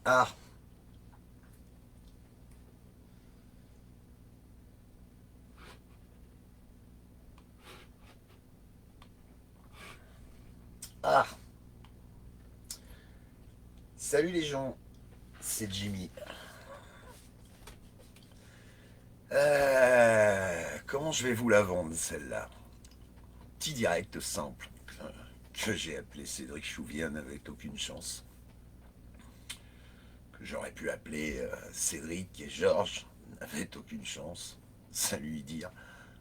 Ah, ah, salut les gens, c'est Jimmy. Comment je vais vous la vendre celle-là? Petit direct simple que j'ai appelé Cédric Chouvienne avec aucune chance. Que j'aurais pu appeler Cédric et Georges avec aucune chance. Ça lui dire.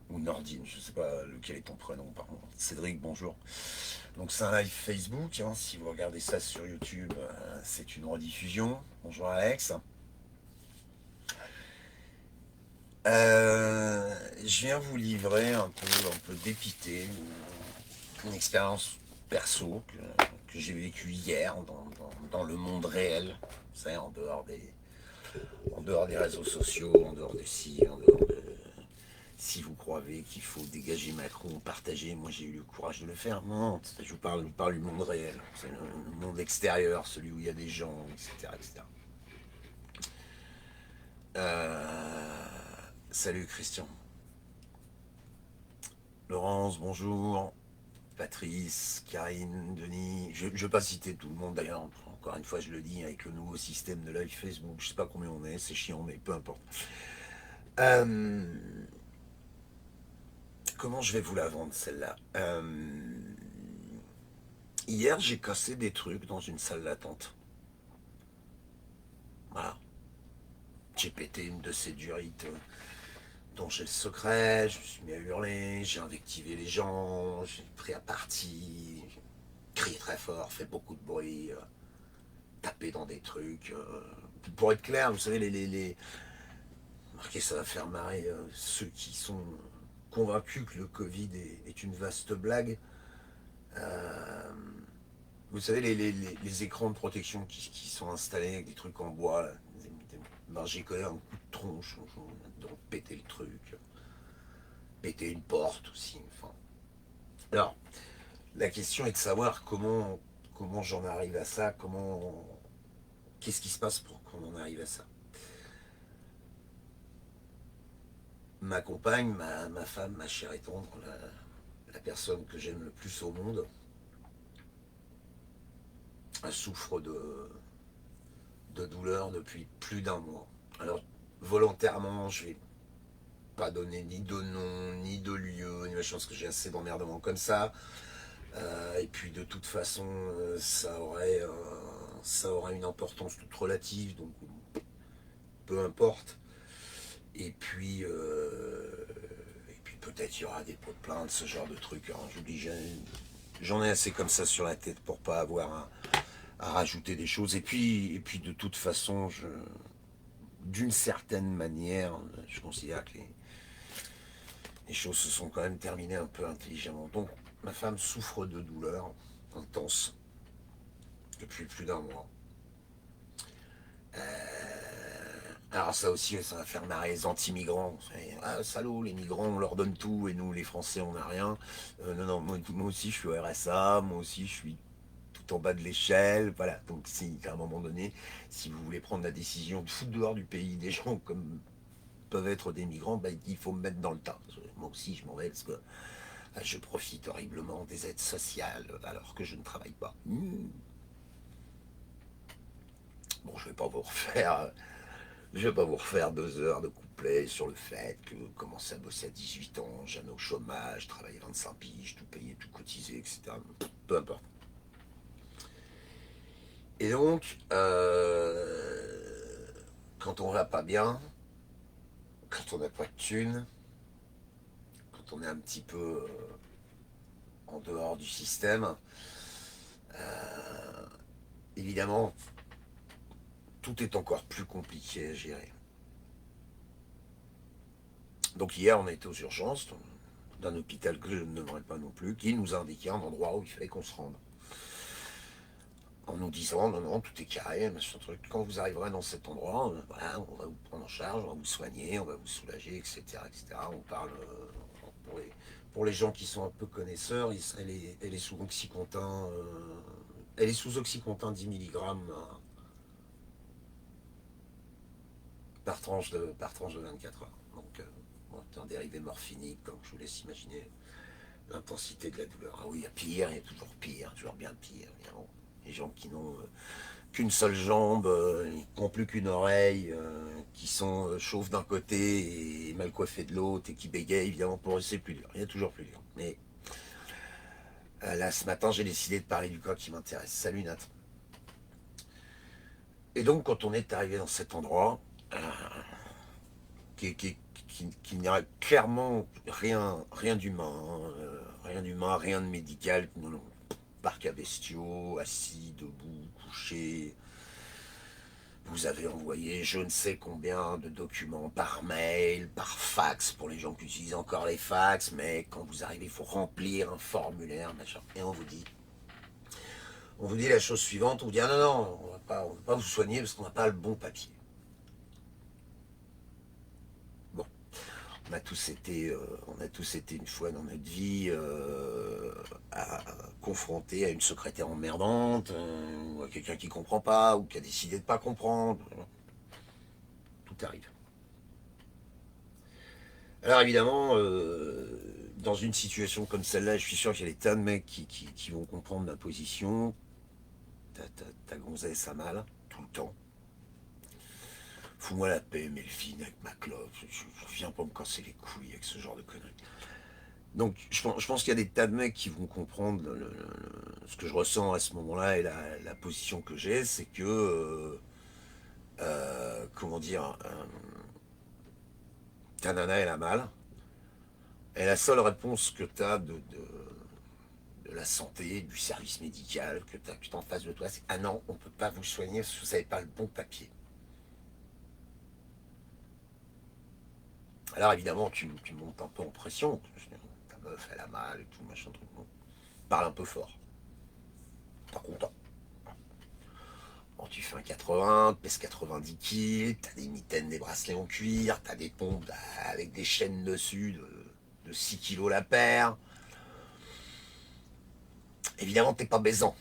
Ou Nordine, je sais pas lequel est ton prénom, pardon. Cédric, bonjour. Donc c'est un live Facebook, hein, si vous regardez ça sur YouTube, c'est une rediffusion. Bonjour Alex. Je viens vous livrer un peu dépité, une expérience perso que j'ai vécue hier dans le monde réel, vous savez, en dehors des réseaux sociaux, en dehors de ci, en dehors de... Si vous croyez qu'il faut dégager Macron, partager, moi j'ai eu le courage de le faire. Non, je vous parle du monde réel. C'est le monde extérieur, celui où il y a des gens, etc. etc. Salut Christian. Laurence, bonjour. Patrice, Karine, Denis, je ne vais pas citer tout le monde d'ailleurs, encore une fois je le dis, avec le nouveau système de live Facebook, je sais pas combien on est, c'est chiant, mais peu importe. Euh, Comment je vais vous la vendre celle-là? Hier j'ai cassé des trucs dans une salle d'attente. Voilà. J'ai pété une de ces durites dont j'ai le secret, je me suis mis à hurler, j'ai invectivé les gens, j'ai pris à partie, crié très fort, fait beaucoup de bruit, tapé dans des trucs. Pour être clair, vous savez, marquez, ça va faire marrer ceux qui sont convaincus que le Covid est une vaste blague. Euh, Vous savez, les écrans de protection qui sont installés avec des trucs en bois, là, ben, j'ai collé un coup de tronche, donc péter le truc, péter une porte aussi. Enfin. Alors, la question est de savoir comment j'en arrive à ça, qu'est-ce qui se passe pour qu'on en arrive à ça. Ma compagne, ma femme, ma chère et tendre, la personne que j'aime le plus au monde, elle souffre de douleur depuis plus d'un mois. Alors, volontairement, je vais pas donner ni de nom, ni de lieu, ni machin, parce que j'ai assez d'emmerdements comme ça. Et puis, de toute façon, ça aurait une importance toute relative, donc peu importe. Et puis, peut-être il y aura des pots de plainte, ce genre de trucs. Alors, je vous dis, j'en ai assez comme ça sur la tête pour pas avoir à rajouter des choses. Et puis de toute façon, d'une certaine manière, je considère que les choses se sont quand même terminées un peu intelligemment. Donc, ma femme souffre de douleurs intenses depuis plus d'un mois. Alors ça aussi, ça va faire marrer les anti-migrants. Ah, salaud, les migrants, on leur donne tout et nous, les Français, on n'a rien. Non, non, moi aussi, je suis au RSA, moi aussi, je suis tout en bas de l'échelle. Voilà, donc si à un moment donné, si vous voulez prendre la décision de foutre dehors du pays des gens comme peuvent être des migrants, ben, il faut me mettre dans le tas. Moi aussi, je m'en vais parce que je profite horriblement des aides sociales alors que je ne travaille pas. Bon, je vais pas vous refaire 2 heures de couplet sur le fait que commencer à bosser à 18 ans, jamais au chômage, travailler 25 piges, tout payer, tout cotiser, etc. Peu importe. Et donc, quand on va pas bien, quand on n'a pas de thunes, quand on est un petit peu en dehors du système, évidemment, tout est encore plus compliqué à gérer. Donc hier, on a été aux urgences d'un hôpital que je ne nommerai pas non plus, qui nous a indiqué un endroit où il fallait qu'on se rende. En nous disant, non, non, tout est carré, machin truc. Quand vous arriverez dans cet endroit, voilà, on va vous prendre en charge, on va vous soigner, on va vous soulager, etc. etc. On parle, pour les gens qui sont un peu connaisseurs, elle est sous Oxycontin, elle est sous Oxycontin 10 mg par tranche de 24 heures. Donc, bon, un dérivé morphinique, comme je vous laisse imaginer l'intensité de la douleur. Ah oui, il y a pire, il y a toujours pire, toujours bien pire. Évidemment. Les gens qui n'ont qu'une seule jambe, qui n'ont plus qu'une oreille, qui sont chauves d'un côté et mal coiffés de l'autre et qui bégayent, évidemment, pour eux c'est plus dur. Il y a toujours plus dur. Mais là, ce matin, j'ai décidé de parler du cas qui m'intéresse. Salut Nat. Et donc, quand on est arrivé dans cet endroit, qui n'y a clairement rien d'humain, rien d'humain, rien de médical, non, non. Parc à bestiaux, assis, debout, couché. Vous avez envoyé je ne sais combien de documents par mail, par fax, pour les gens qui utilisent encore les fax, mais quand vous arrivez, il faut remplir un formulaire, machin. Et on vous dit la chose suivante, on vous dit ah non, non, on va pas vous soigner parce qu'on n'a pas le bon papier. Bon, on a tous été une fois dans notre vie confrontés à une secrétaire emmerdante, ou à quelqu'un qui comprend pas, ou qui a décidé de pas comprendre. Tout arrive. Alors évidemment, dans une situation comme celle-là, je suis sûr qu'il y a des tas de mecs qui vont comprendre ma position. Ta gonzesse a mal, tout le temps. Fous-moi la paix, Melvin, avec ma clope. Je viens pas me casser les couilles avec ce genre de conneries. Donc je pense qu'il y a des tas de mecs qui vont comprendre ce que je ressens à ce moment-là et la position que j'ai, c'est que, comment dire, ta nana elle a mal, et la seule réponse que tu as de la santé, du service médical que tu as en face de toi, c'est ah non, on ne peut pas vous soigner parce que vous n'avez pas le bon papier. Alors évidemment, tu montes un peu en pression. Ta meuf, elle a mal et tout, machin truc. Bon. Parle un peu fort. Pas content. Bon, tu fais un 80, tu pèses 90 kilos, t'as des mitaines, des bracelets en cuir, t'as des pompes avec des chaînes dessus de 6 kilos la paire. Évidemment, t'es pas baisant.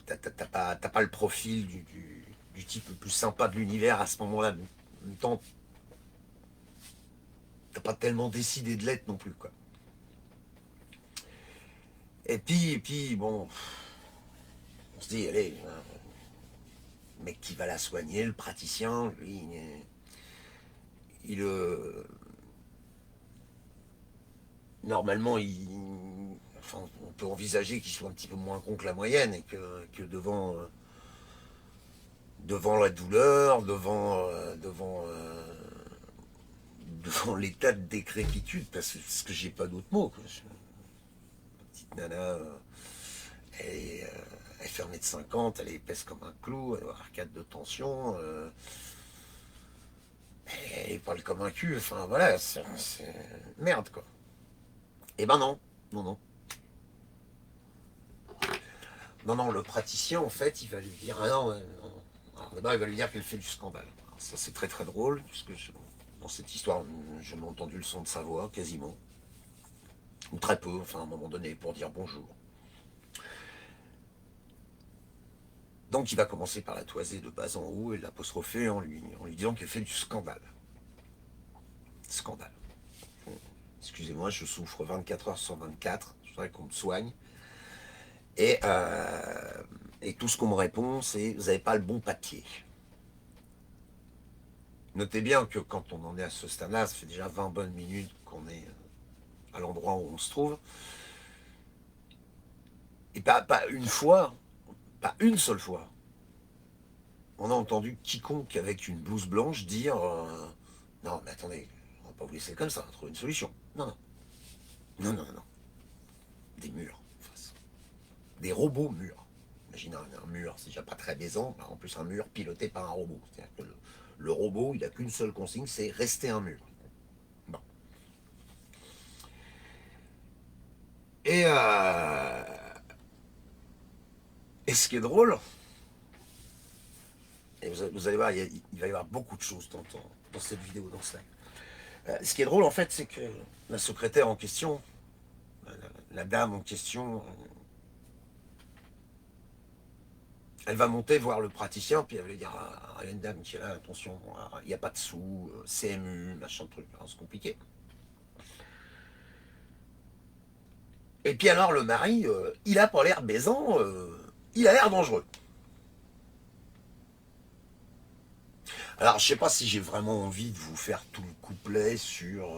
T'as pas le profil du type le plus sympa de l'univers à ce moment-là. En même temps, t'as pas tellement décidé de l'être non plus, quoi. Et puis, bon, on se dit, allez, le mec qui va la soigner, le praticien, lui, normalement, enfin, on peut envisager qu'il soit un petit peu moins con que la moyenne et que devant la douleur, devant l'état de décrépitude, parce que j'ai pas d'autre mot. Quoi. Ma petite nana, elle fait 1m50, elle est épaisse comme un clou, elle a arcade de tension, elle parle comme un cul, enfin voilà, c'est merde quoi. Eh ben non, non, non. Non, non, le praticien, en fait, il va lui dire ah non, non. Alors, d'abord, il va lui dire qu'elle fait du scandale. Alors, ça, c'est très très drôle, puisque dans cette histoire, je n'ai entendu le son de sa voix, quasiment. Ou très peu, enfin, à un moment donné, pour dire bonjour. Donc, il va commencer par la toiser de bas en haut et l'apostropher en lui disant qu'elle fait du scandale. Scandale. Excusez-moi, je souffre 24 heures sur 24, je voudrais qu'on me soigne. Et, et tout ce qu'on me répond, c'est vous n'avez pas le bon papier. Notez bien que quand on en est à ce stade-là, ça fait déjà 20 bonnes minutes qu'on est à l'endroit où on se trouve. Et pas une fois, pas une seule fois, on a entendu quiconque avec une blouse blanche dire non, mais attendez, on va pas vous laisser comme ça, on va trouver une solution. Non, non. Non, non, non. Des murs en face. Des robots murs. Imaginez un mur, c'est déjà pas très baisant, en plus un mur piloté par un robot. C'est-à-dire que le robot, il n'a qu'une seule consigne, c'est rester un mur. Bon. Et, et ce qui est drôle, et vous allez voir, il va y avoir beaucoup de choses dans cette vidéo, dans ce live. Ce qui est drôle, en fait, c'est que la secrétaire en question, la dame en question, Elle va monter voir le praticien, puis elle va lui dire ah, il y a une dame qui est là, attention, il n'y a pas de sous, CMU, machin de truc, alors c'est compliqué. Et puis alors le mari, il a pas l'air baisant, il a l'air dangereux. Alors je sais pas si j'ai vraiment envie de vous faire tout le couplet sur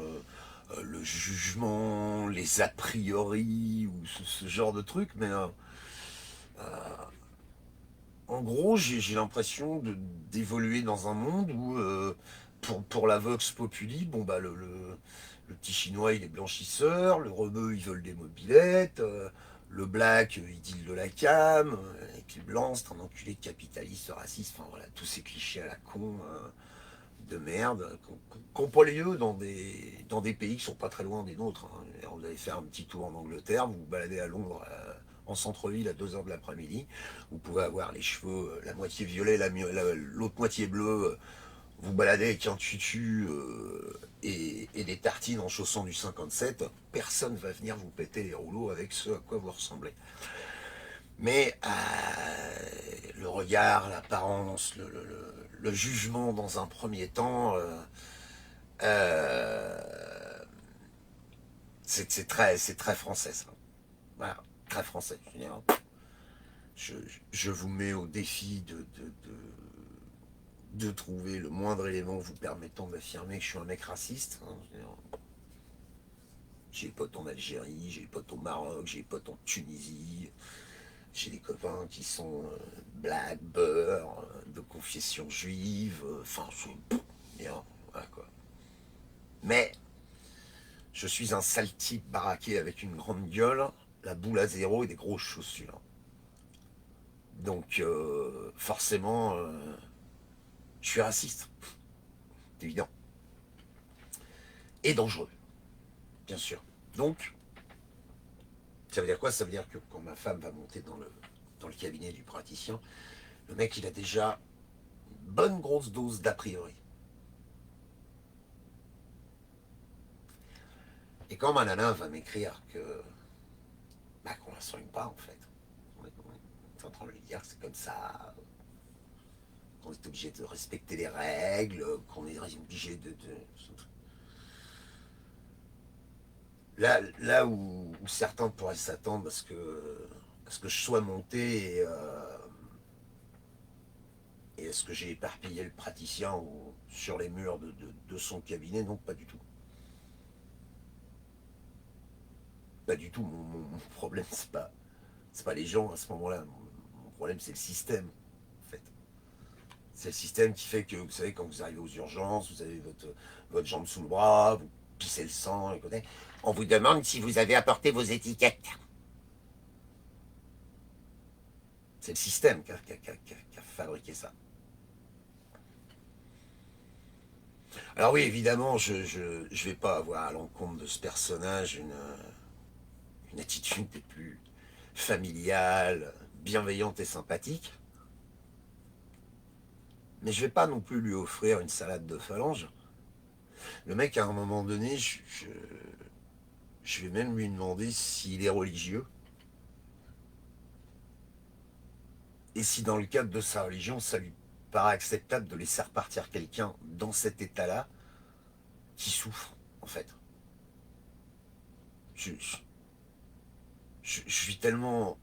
le jugement, les a priori ou ce genre de truc, mais en gros j'ai l'impression d'évoluer dans un monde où pour la Vox Populi, bon bah le petit chinois il est blanchisseur, le rebeu il vole des mobylettes, le black il deal de la cam, et puis le blanc c'est un enculé capitaliste raciste, enfin voilà, tous ces clichés à la con de merde qu'on pas lieu dans des pays qui sont pas très loin des nôtres. Hein. Alors, vous allez faire un petit tour en Angleterre, vous vous baladez à Londres en centre-ville à 2 heures de l'après-midi, vous pouvez avoir les cheveux la moitié violet, l'autre moitié bleu, vous baladez avec un tutu et des tartines en chaussant du 57, personne va venir vous péter les rouleaux avec ce à quoi vous ressemblez. Mais le regard, l'apparence, le jugement dans un premier temps, euh, c'est très français ça. Voilà, très français. Je, je vous mets au défi de trouver le moindre élément vous permettant d'affirmer que je suis un mec raciste. Hein. J'ai des potes en Algérie, j'ai des potes au Maroc, j'ai des potes en Tunisie, j'ai des copains qui sont black, beurre, de confession juive, enfin, bien, voilà quoi. Mais je suis un sale type baraqué avec une grande gueule, la boule à zéro et des grosses chaussures. Donc, forcément, je suis raciste, c'est évident. Et dangereux, bien sûr. Donc, ça veut dire quoi? Ça veut dire que quand ma femme va monter dans le cabinet du praticien, le mec, il a déjà une bonne grosse dose d'a priori. Et quand ma nana va m'écrire que bah, qu'on la soigne pas, en fait, on est en train de lui dire que c'est comme ça, qu'on est obligé de respecter les règles, qu'on est obligé là où certains pourraient s'attendre à ce que je sois monté et à ce que j'ai éparpillé le praticien sur les murs de son cabinet, non, pas du tout. Pas du tout. Mon problème, c'est pas les gens à ce moment-là. Mon problème, c'est le système, en fait. C'est le système qui fait que, vous savez, quand vous arrivez aux urgences, vous avez votre jambe sous le bras, vous pissez le sang, écoutez, on vous demande si vous avez apporté vos étiquettes. C'est le système qui a fabriqué ça. Alors oui, évidemment, je vais pas avoir à l'encontre de ce personnage une attitude des plus familiale, bienveillante et sympathique. Mais je vais pas non plus lui offrir une salade de phalange. Le mec, à un moment donné, je vais même lui demander s'il est religieux. Et si dans le cadre de sa religion, ça lui paraît acceptable de laisser repartir quelqu'un dans cet état-là qui souffre, en fait. Je, je, je suis tellement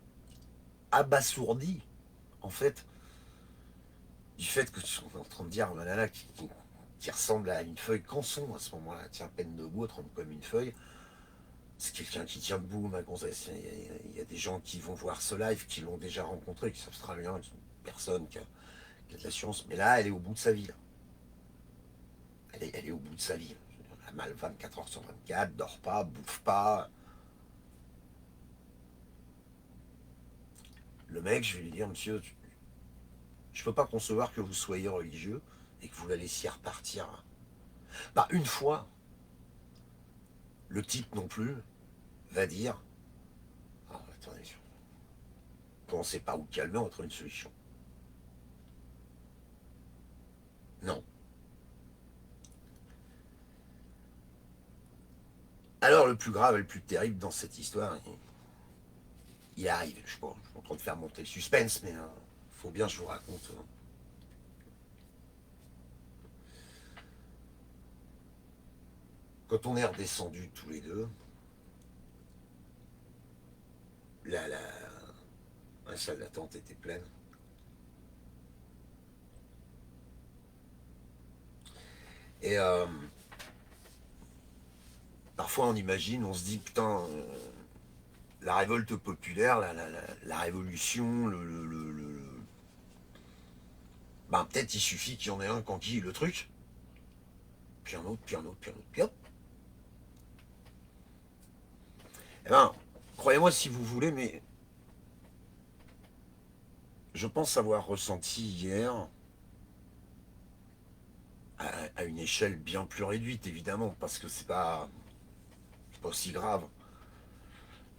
abasourdi, en fait, du fait que tu es en train de dire un nana qui ressemble à une feuille canson à ce moment-là, tient peine debout, tremble comme une feuille. C'est quelqu'un qui tient debout, ma gonzesse. Il y a des gens qui vont voir ce live, qui l'ont déjà rencontré, qui savent très bien, une personne qui a de la science. Mais là, elle est au bout de sa vie. Là. Elle est au bout de sa vie. Elle a mal 24 heures sur 24, dort pas, bouffe pas. Le mec, je vais lui dire, monsieur, je peux pas concevoir que vous soyez religieux et que vous la laissiez repartir. Bah, une fois, le type non plus va dire, oh, attendez, pensez pas où calmer, on va trouver une solution. Non. Alors, le plus grave et le plus terrible dans cette histoire, il arrive. Je suis en train de faire monter le suspense, mais faut bien que je vous raconte. Quand on est redescendus tous les deux, là, la salle d'attente était pleine. Et parfois on imagine, on se dit putain, la révolte populaire, la révolution, ben, peut-être il suffit qu'il y en ait un qui enquille le truc, puis un autre, puis un autre, puis un autre, puis hop. Eh ben, croyez-moi si vous voulez, mais je pense avoir ressenti hier, à une échelle bien plus réduite évidemment, parce que c'est pas aussi grave,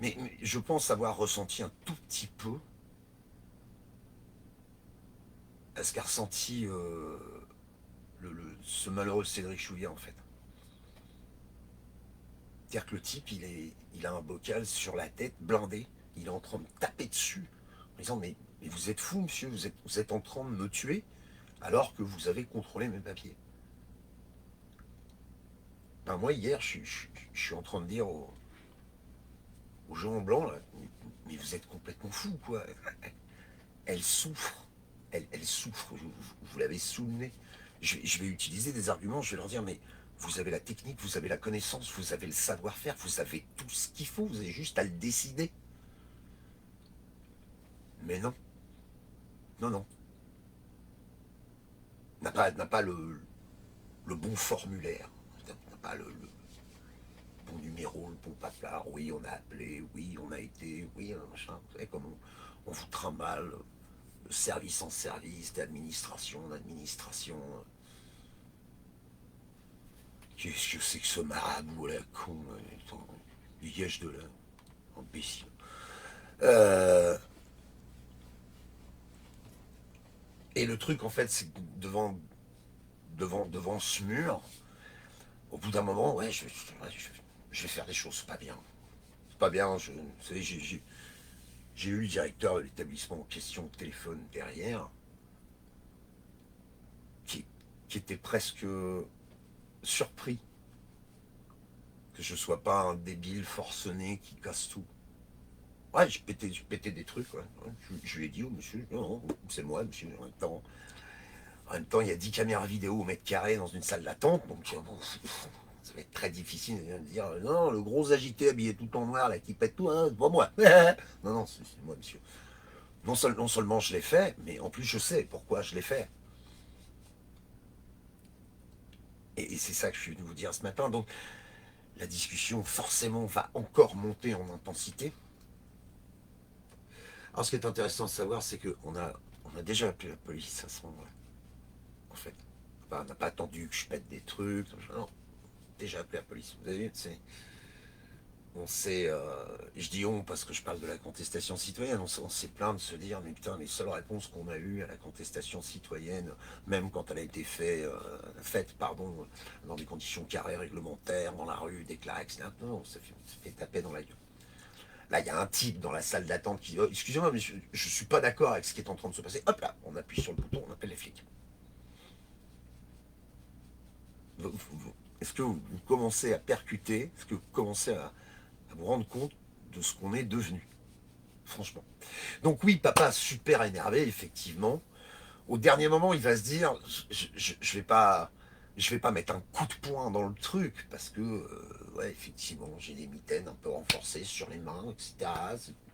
mais je pense avoir ressenti un tout petit peu à ce qu'a ressenti ce malheureux Cédric Chouviat en fait. C'est-à-dire que le type, il a un bocal sur la tête, blindé, il est en train de taper dessus, en disant mais vous êtes fou monsieur, vous êtes en train de me tuer alors que vous avez contrôlé mes papiers. Ben moi hier, je suis en train de dire aux gens blancs, là, mais vous êtes complètement fous quoi. Elle souffre, elle souffre, vous l'avez sous le nez. Je vais utiliser des arguments, je vais leur dire, mais vous avez la technique, vous avez la connaissance, vous avez le savoir-faire, vous avez tout ce qu'il faut, vous avez juste à le décider. Mais non, non, non. N'a pas le bon formulaire, n'a pas le bon numéro, le bon paplard. Oui, on a appelé, oui, on a été, oui, machin. Vous savez, comme on vous trimballe de service en service, d'administration en administration. Qu'est-ce que c'est que ce marabout là, con, dégage de là, imbécile. Euh, et le truc en fait, c'est que devant ce mur, au bout d'un moment, ouais, je vais faire des choses pas bien. C'est pas bien, vous savez, j'ai eu le directeur de l'établissement en question au téléphone derrière, qui, qui était presque surpris que je sois pas un débile forcené qui casse tout. Ouais, je pétais des trucs, ouais. Je lui ai dit, oh monsieur, non, non, c'est moi, monsieur, en même temps, il y a 10 caméras vidéo au mètre carré dans une salle d'attente, donc bon, ça va être très difficile de dire, non, le gros agité habillé tout en noir, là, qui pète tout, hein, c'est pas moi. Non, non, c'est moi, monsieur. Non seulement je l'ai fait, mais en plus je sais pourquoi je l'ai fait. Et c'est ça que je suis venu vous dire ce matin. Donc, la discussion, forcément, va encore monter en intensité. Alors, ce qui est intéressant de savoir, c'est on a déjà appelé la police à ce moment-là, en fait. Enfin, on n'a pas attendu que je pète des trucs. Non, déjà appelé la police. Vous avez vu, on s'est. Je dis on parce que je parle de la contestation citoyenne. On s'est plaint de se dire, mais putain, les seules réponses qu'on a eues à la contestation citoyenne, même quand elle a été faite, pardon, dans des conditions carrées réglementaires, dans la rue, déclarées, etc., non, ça fait taper dans la gueule. Là, il y a un type dans la salle d'attente qui dit oh, excusez-moi, mais je ne suis pas d'accord avec ce qui est en train de se passer. Hop là, on appuie sur le bouton, on appelle les flics. Est-ce que vous commencez à percuter, est-ce que vous commencez à vous rendre compte de ce qu'on est devenu, franchement. Donc oui, papa super énervé, effectivement. Au dernier moment, il va se dire, je vais pas mettre un coup de poing dans le truc parce que, ouais, effectivement, j'ai des mitaines un peu renforcées sur les mains, etc.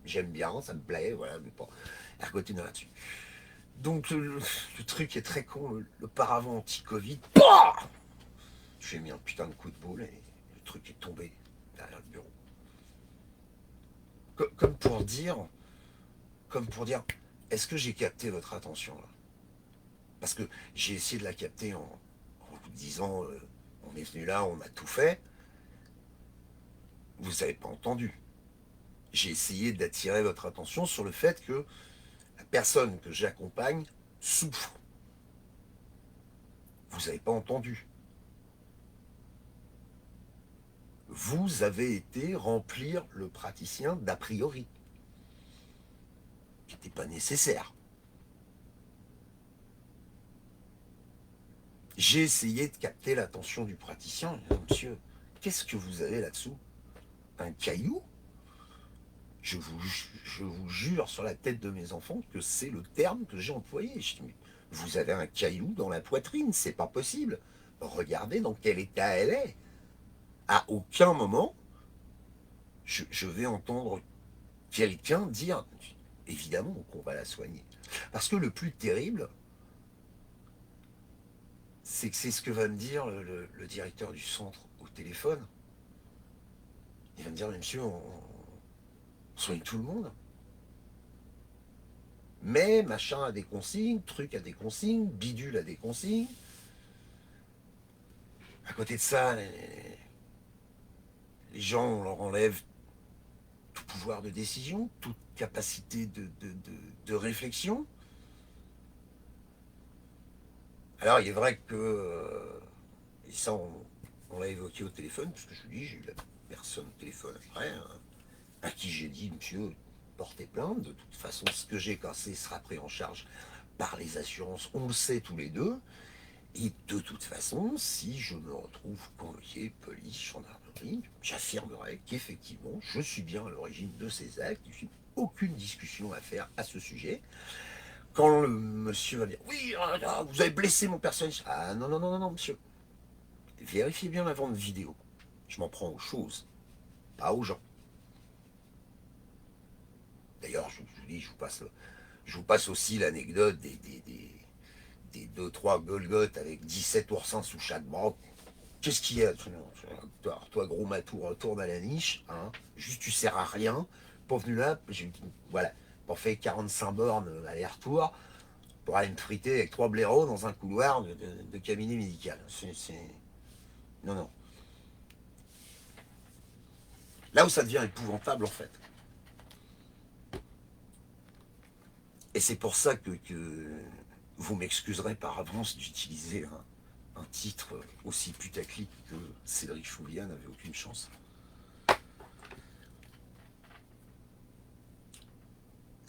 J'aime bien, ça me plaît, voilà, mais bon, elle continue là-dessus. Donc le truc est très con, le paravent anti-Covid, j'ai mis un putain de coup de boule et le truc est tombé derrière le bureau. Comme pour dire, est-ce que j'ai capté votre attention là? Parce que j'ai essayé de la capter en vous disant, on est venu là, on a tout fait. Vous n'avez pas entendu. J'ai essayé d'attirer votre attention sur le fait que la personne que j'accompagne souffre. Vous n'avez pas entendu. Vous avez été remplir le praticien d'a priori, qui n'était pas nécessaire. J'ai essayé de capter l'attention du praticien. Monsieur, qu'est-ce que vous avez là-dessous? Un caillou? Je vous jure sur la tête de mes enfants que c'est le terme que j'ai employé. Je dis, mais vous avez un caillou dans la poitrine, c'est pas possible. Regardez dans quel état elle est. À aucun moment, je vais entendre quelqu'un dire, évidemment qu'on va la soigner. Parce que le plus terrible, c'est que c'est ce que va me dire le directeur du centre au téléphone. Il va me dire, mais monsieur, on soigne tout le monde. Mais machin a des consignes, truc a des consignes, bidule a des consignes. À côté de ça, les gens, on leur enlève tout pouvoir de décision, toute capacité de réflexion. Alors, il est vrai que, et ça, on l'a évoqué au téléphone, parce que je vous dis, j'ai eu la personne au téléphone après, hein, à qui j'ai dit, monsieur, portez plainte, de toute façon, ce que j'ai cassé sera pris en charge par les assurances, on le sait tous les deux, et de toute façon, si je me retrouve convoqué, police, gendarmerie, j'affirmerai qu'effectivement, je suis bien à l'origine de ces actes, je n'ai aucune discussion à faire à ce sujet. Quand le monsieur va dire, oui, vous avez blessé mon personnage, ah non, non, non, non, non, monsieur, vérifiez bien la vente vidéo. Je m'en prends aux choses, pas aux gens. D'ailleurs, je vous dis, je vous passe aussi l'anecdote des 2-3 Golgoth avec 17 oursins sous chaque bras. Qu'est-ce qu'il y a? Toi, gros matou, retourne à la niche. Hein. Juste, tu sers à rien. Pas venu là, voilà. Pour faire 45 bornes aller-retour, pour aller me friter avec 3 blaireaux dans un couloir de cabinet médical. Non, non. Là où ça devient épouvantable, en fait. Et c'est pour ça que vous m'excuserez par avance d'utiliser un titre aussi putaclic que Cédric Chouviat n'avait aucune chance.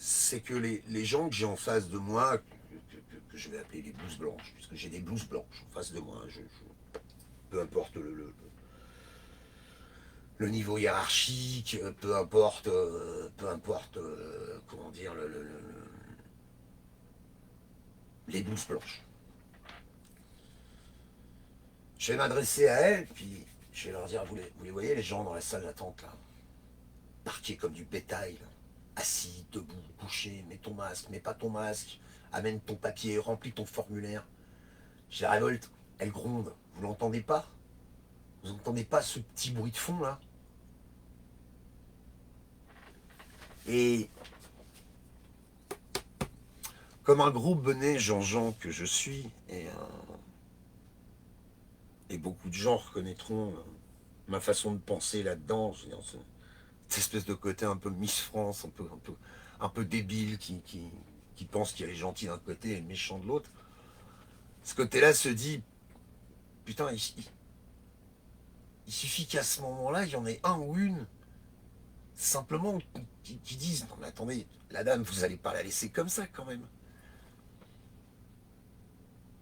C'est que les gens que j'ai en face de moi, que je vais appeler les blouses blanches, puisque j'ai des blouses blanches en face de moi, peu importe le niveau hiérarchique, peu importe comment dire, les blouses blanches. Je vais m'adresser à elles, puis je vais leur dire, vous les voyez les gens dans la salle d'attente là, parqués comme du bétail, là, assis, debout, couchés, mets ton masque, mets pas ton masque, amène ton papier, remplis ton formulaire. J'ai la révolte, elle gronde, vous l'entendez pas? Vous entendez pas ce petit bruit de fond là? Et comme un gros bonnet Jean-Jean que je suis, et beaucoup de gens reconnaîtront ma façon de penser là-dedans, cette espèce de côté un peu Miss France, un peu débile qui pense qu'il y a les gentils d'un côté et les méchants de l'autre. Ce côté-là se dit, putain, il suffit qu'à ce moment-là, il y en ait un ou une, simplement, qui disent, non mais attendez, la dame, vous allez pas la laisser comme ça quand même.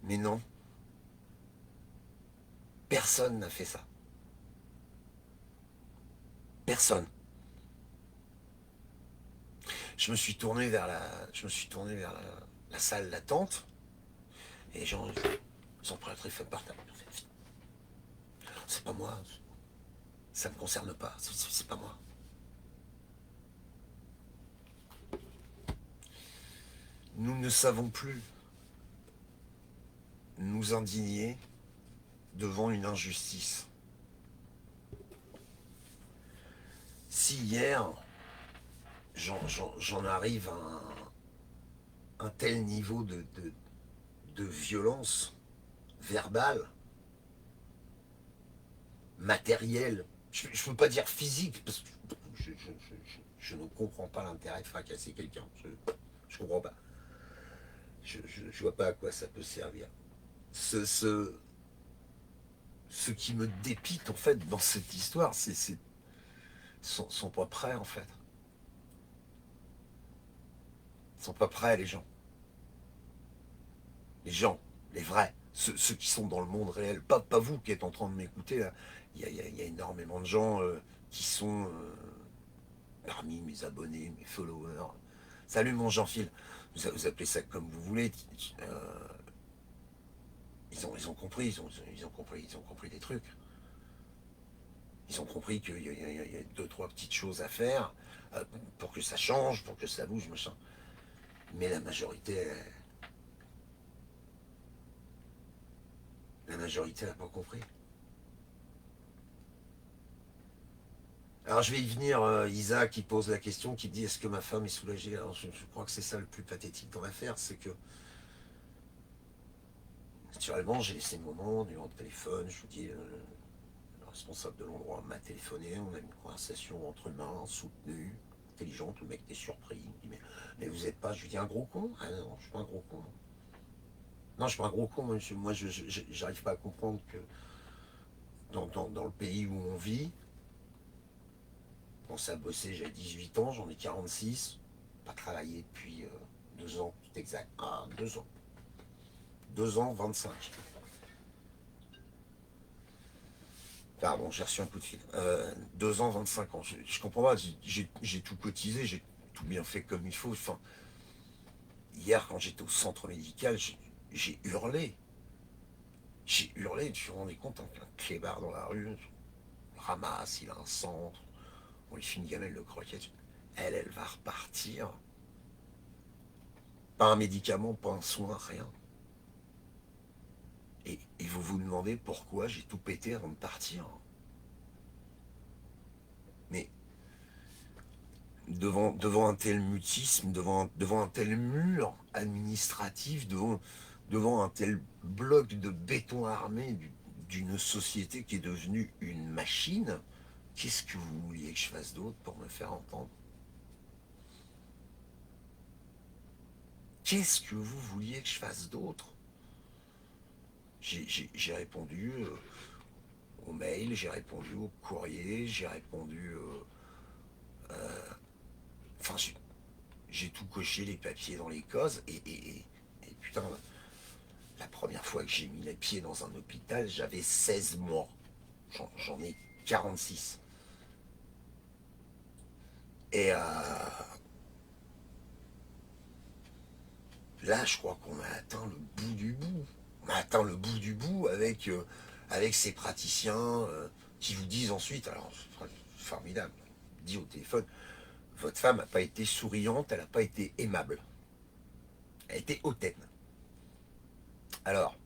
Mais non, personne n'a fait ça. Personne. Je me suis tourné vers la salle d'attente, et les gens, ils ont pris le téléphone par terre. C'est pas moi, ça me concerne pas, c'est pas moi. Nous ne savons plus nous indigner devant une injustice. Si hier, j'en arrive à un tel niveau de violence verbale, matérielle, je ne peux pas dire physique, parce que je ne comprends pas l'intérêt de fracasser quelqu'un. Je comprends pas. Je vois pas à quoi ça peut servir. Ce qui me dépite en fait dans cette histoire, sont pas prêts en fait. Ils sont pas prêts les gens. Les gens, les vrais, ceux qui sont dans le monde réel, pas vous qui êtes en train de m'écouter là. Il y a énormément de gens qui sont parmi mes abonnés, mes followers. Salut mon Jean-Phil, vous appelez ça comme vous voulez. Euh, ils ont compris, ils ont compris des trucs. Ils ont compris qu'il y a deux, trois petites choses à faire pour que ça change, pour que ça bouge, machin. Mais la majorité n'a pas compris. Alors je vais y venir, Isa qui pose la question, qui dit est-ce que ma femme est soulagée. Alors je crois que c'est ça le plus pathétique dans l'affaire, c'est que naturellement j'ai laissé mon nom, numéro de téléphone, je vous dis, le responsable de l'endroit m'a téléphoné, on a eu une conversation entre humains, soutenue, intelligente, le mec était surpris, il dit mais vous êtes pas, je lui dis un gros con. Ah non, je suis pas un gros con. Non, je suis pas un gros con, monsieur. Moi j'arrive pas à comprendre que dans le pays où on vit, on s'est bossé, j'ai 18 ans, j'en ai 46, pas travaillé depuis 2 ans, c'est exact. Ah, 2 ans. 2 ans, 25. Pardon, j'ai reçu un coup de fil. 2 ans, 25 ans. Je comprends pas, j'ai tout cotisé, j'ai tout bien fait comme il faut. Enfin, hier, quand j'étais au centre médical, j'ai hurlé. J'ai hurlé, je me suis rendu compte qu'un clébard dans la rue ramasse, il a un centre, on lui fait une gamelle de croquettes. Elle va repartir. Pas un médicament, pas un soin, rien. Et vous vous demandez pourquoi j'ai tout pété avant de partir. Mais devant un tel mutisme, devant un tel mur administratif, devant un tel bloc de béton armé d'une société qui est devenue une machine, qu'est-ce que vous vouliez que je fasse d'autre pour me faire entendre? Qu'est-ce que vous vouliez que je fasse d'autre? J'ai répondu aux mails, j'ai répondu aux courriers, j'ai répondu... Enfin, j'ai tout coché les papiers dans les cases et putain, la première fois que j'ai mis les pieds dans un hôpital, j'avais 16 mois. J'en ai 46. Et là, je crois qu'on a atteint le bout du bout. On a atteint le bout du bout avec ces praticiens qui vous disent ensuite, alors, formidable, dit au téléphone, votre femme n'a pas été souriante, elle n'a pas été aimable. Elle a été hautaine. Alors,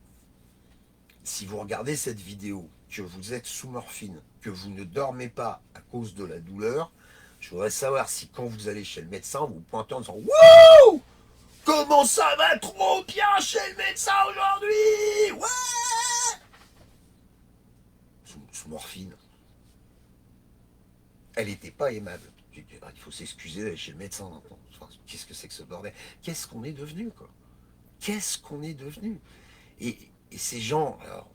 si vous regardez cette vidéo, que vous êtes sous morphine, que vous ne dormez pas à cause de la douleur, je voudrais savoir si quand vous allez chez le médecin, vous pointez en disant wouh, comment ça va trop bien chez le médecin aujourd'hui. Ouais. Sous morphine. Elle n'était pas aimable. Il faut s'excuser d'aller chez le médecin maintenant. Enfin, qu'est-ce que c'est que ce bordel? Qu'est-ce qu'on est devenu, quoi? Qu'est-ce qu'on est devenu? Et ces gens, alors,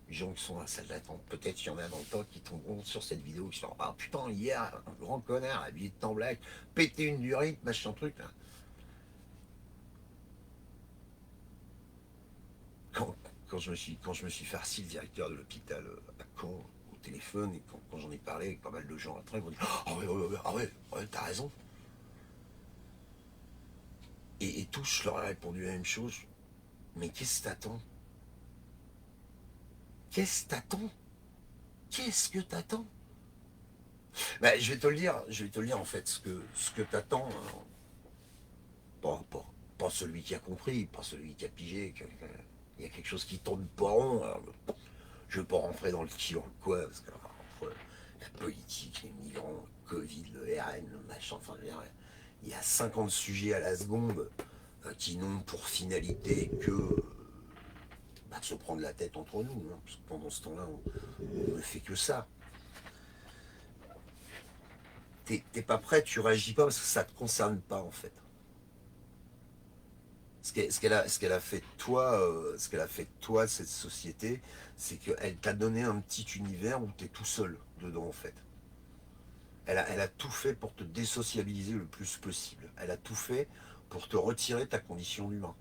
les gens qui sont dans la salle d'attente, peut-être qu'il y en a dans le temps qui tomberont sur cette vidéo, qui se disent ah putain, hier, un grand connard habillé de temps black, pété une durite, machin truc. Là. Quand, quand je me suis farci le directeur de l'hôpital à Caen au téléphone, et quand j'en ai parlé avec pas mal de gens après, ils m'ont dit ah ouais, ouais, t'as raison. Et tous, je leur ai répondu la même chose. Mais qu'est-ce que t'attends? Qu'est-ce que t'attends? Qu'est-ce que t'attends? Ben, je vais te le dire en fait, ce que t'attends, pas celui qui a compris, pas celui qui a pigé, il y a quelque chose qui tourne pas rond. Alors, je ne veux pas rentrer dans le qui ou le quoi, parce que entre la politique, les migrants, le Covid, le RN, le machin, enfin, il y a 50 sujets à la seconde qui n'ont pour finalité que de se prendre la tête entre nous, hein, parce que pendant ce temps-là, on ne fait que ça. T'es pas prêt, tu réagis pas parce que ça te concerne pas en fait. Ce qu'elle a fait de toi, ce qu'elle a fait de toi, cette société, c'est qu'elle t'a donné un petit univers où tu es tout seul dedans en fait. Elle a tout fait pour te désociabiliser le plus possible. Elle a tout fait pour te retirer ta condition d'humain.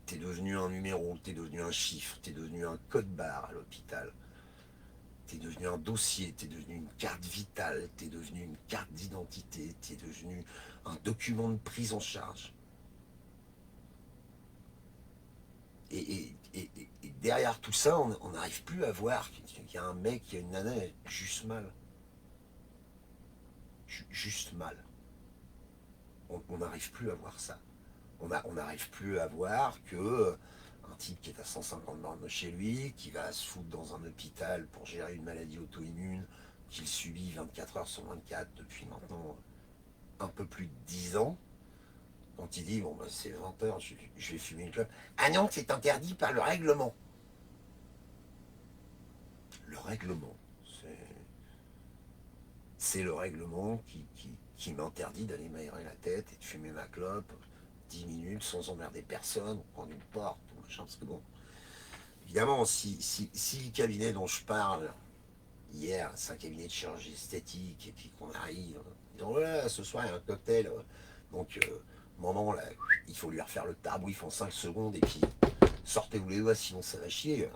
T'es devenu un numéro, t'es devenu un chiffre, t'es devenu un code barre à l'hôpital. T'es devenu un dossier, t'es devenu une carte vitale, t'es devenu une carte d'identité, t'es devenu un document de prise en charge. Et derrière tout ça, on n'arrive plus à voir qu'il y a un mec, il y a une nana, juste mal. Juste mal. On n'arrive plus à voir ça. On n'arrive plus à voir que un type qui est à 150 bornes de chez lui, qui va se foutre dans un hôpital pour gérer une maladie auto-immune, qu'il subit 24 heures sur 24 depuis maintenant un peu plus de 10 ans, quand il dit, bon, bah, c'est 20 heures, je vais fumer une clope. Ah non, c'est interdit par le règlement. Le règlement, c'est le règlement qui m'interdit d'aller m'aérer la tête et de fumer ma clope 10 minutes sans emmerder personne, prendre une porte, machin, parce que bon, évidemment, si le cabinet dont je parle hier, c'est un cabinet de chirurgie esthétique, et puis qu'on arrive, disant voilà, ce soir il y a un cocktail, donc moment là, il faut lui refaire le tarbouif en 5 secondes, et puis sortez-vous les doigts, sinon ça va chier.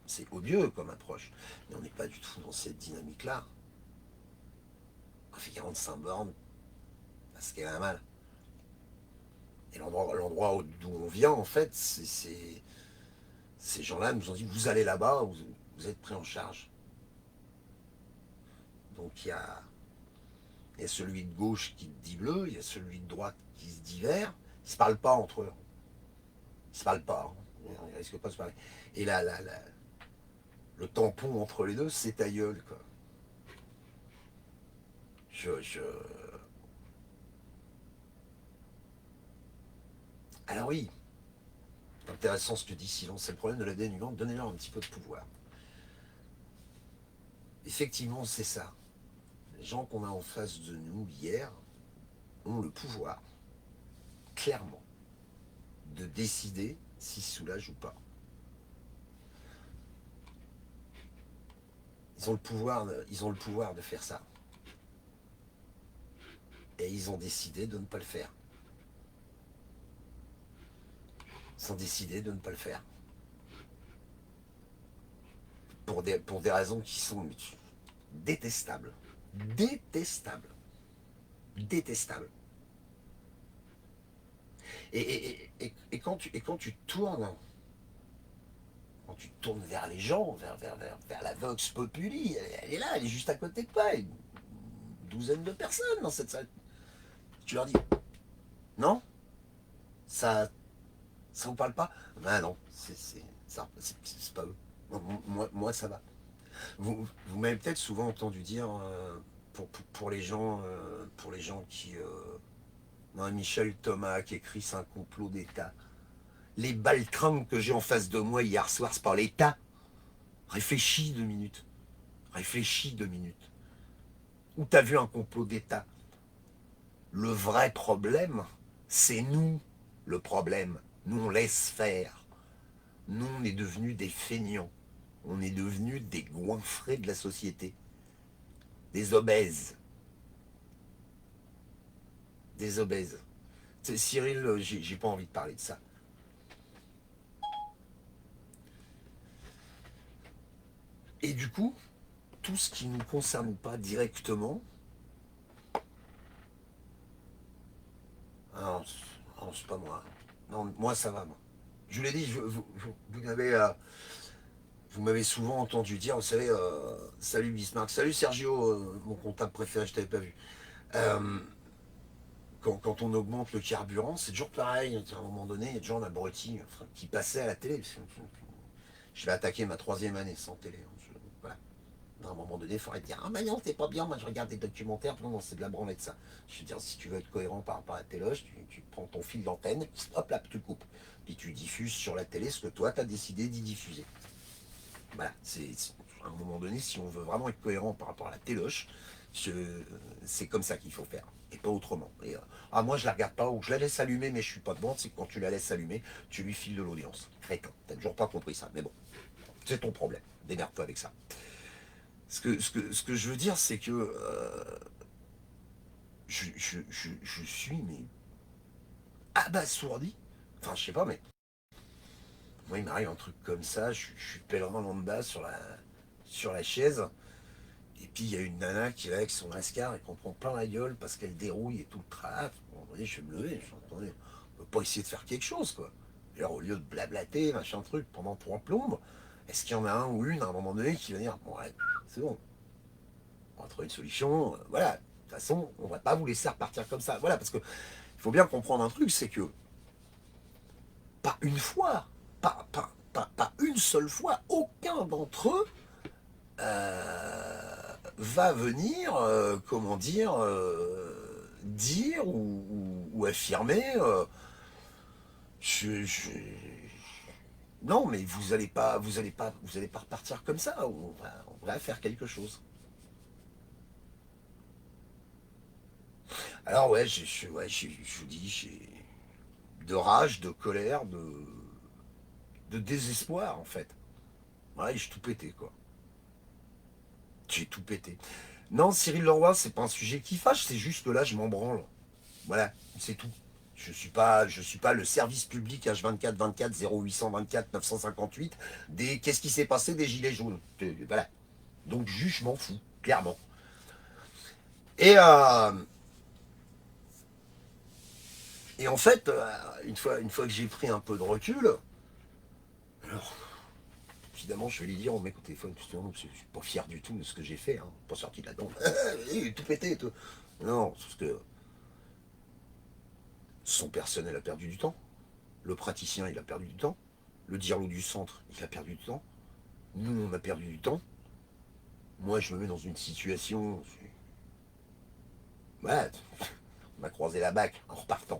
C'est odieux comme approche. Mais on n'est pas du tout dans cette dynamique-là. On fait 45 bornes, parce qu'elle a mal. Et l'endroit d'où on vient, en fait, ces gens-là nous ont dit vous allez là-bas, vous êtes pris en charge. Donc il y a celui de gauche qui te dit bleu, il y a celui de droite qui se dit vert. Ils se parlent pas entre eux. Ils se parlent pas. Hein. Ils risquent pas de se parler. Et le tampon entre les deux, c'est ta gueule, quoi. Je, je... Alors oui, intéressant ce que dit Silence, c'est le problème de l'ADN humain, donnez-leur un petit peu de pouvoir. Effectivement, c'est ça. Les gens qu'on a en face de nous hier ont le pouvoir, clairement, de décider s'ils se soulagent ou pas. Ils ont le pouvoir de faire ça. Et ils ont décidé de ne pas le faire. Ils ont décidé de ne pas le faire. Pour des raisons qui sont détestables. Détestables. Détestables. Et quand tu tournes vers les gens, vers la Vox Populi, elle est là, elle est juste à côté de toi, une douzaine de personnes dans cette salle. Tu leur dis, non, ça, ça vous parle pas? Ben non, c'est pas eux. Moi, ça va. Vous m'avez peut-être souvent entendu dire, pour les gens qui... non, Michel Thomas qui écrit C'est un complot d'État. Les baltringues que j'ai en face de moi hier soir, c'est pas l'État. Réfléchis 2 minutes. Réfléchis 2 minutes. Où t'as vu un complot d'État? Le vrai problème, c'est nous, le problème. Nous, on laisse faire. Nous, on est devenus des feignants. On est devenus des goinfrés de la société. Des obèses. Des obèses. Cyril, j'ai pas envie de parler de ça. Et du coup, tout ce qui ne nous concerne pas directement, ah non, c'est pas moi. Non, moi ça va, moi. Je vous l'ai dit, vous m'avez souvent entendu dire, vous savez, salut Bismarck, salut Sergio, mon comptable préféré, je t'avais pas vu. Euh, quand on augmente le carburant, c'est toujours pareil. À un moment donné, il y a toujours un abruti qui passait à la télé. Je vais attaquer ma 3e année sans télé. Voilà. À un moment donné, il faudrait dire ah, mais non, c'est pas bien, moi je regarde des documentaires. Non, non, c'est de la branlette ça. Je veux dire, si tu veux être cohérent par rapport à tes loges, tu prends ton fil d'antenne, hop là, tu le coupes. Puis tu diffuses sur la télé ce que toi, tu as décidé d'y diffuser. Voilà, à un moment donné, si on veut vraiment être cohérent par rapport à la téloche, c'est comme ça qu'il faut faire, et pas autrement. Moi je la regarde pas, ou je la laisse allumer, mais je suis pas de bande, c'est que quand tu la laisses allumer, tu lui files de l'audience. Crétin, t'as toujours pas compris ça, mais bon, c'est ton problème, démerde-toi avec ça. Ce que je veux dire, c'est que je suis mais abasourdi, enfin je sais pas, mais Moi, il m'arrive un truc comme ça, je suis pèlerin lambda sur la chaise, et puis il y a une nana qui est là avec son mascar et qu'on prend plein la gueule parce qu'elle dérouille et tout le trap. Bon, je vais me lever, je dis, attendez, on peut pas essayer de faire quelque chose, quoi. Et alors, au lieu de blablater, machin truc, pendant 3 plombes, est-ce qu'il y en a un ou une à un moment donné qui va dire, bon, ouais, c'est bon, on va trouver une solution, voilà. De toute façon, on va pas vous laisser repartir comme ça. Voilà, parce que il faut bien comprendre un truc, c'est que pas une fois, pas une seule fois, aucun d'entre eux va venir, comment dire, dire ou affirmer, je, je- non, mais vous allez pas repartir comme ça. On va faire quelque chose. Alors ouais, ouais, je vous dis, j'ai de rage, de colère, de désespoir en fait. Ouais, j'ai tout pété quoi. J'ai tout pété. Non, Cyril Leroy, c'est pas un sujet qui fâche, c'est juste que là, je m'en branle. Voilà, c'est tout. Je suis pas le service public H24 24 0824 958 des qu'est-ce qui s'est passé des gilets jaunes. Voilà. Donc juste, je m'en fous, clairement. Et, euh, et en fait, une fois que j'ai pris un peu de recul, alors, évidemment, je vais lui dire, on met au téléphone, je suis pas fier du tout de ce que j'ai fait, hein, pas sorti de là-dedans, tout pété et tout. Non, parce que son personnel a perdu du temps, le praticien, il a perdu du temps, le dirlo du centre, il a perdu du temps, nous, on a perdu du temps. Moi, je me mets dans une situation. Voilà, on m'a croisé la bac en repartant.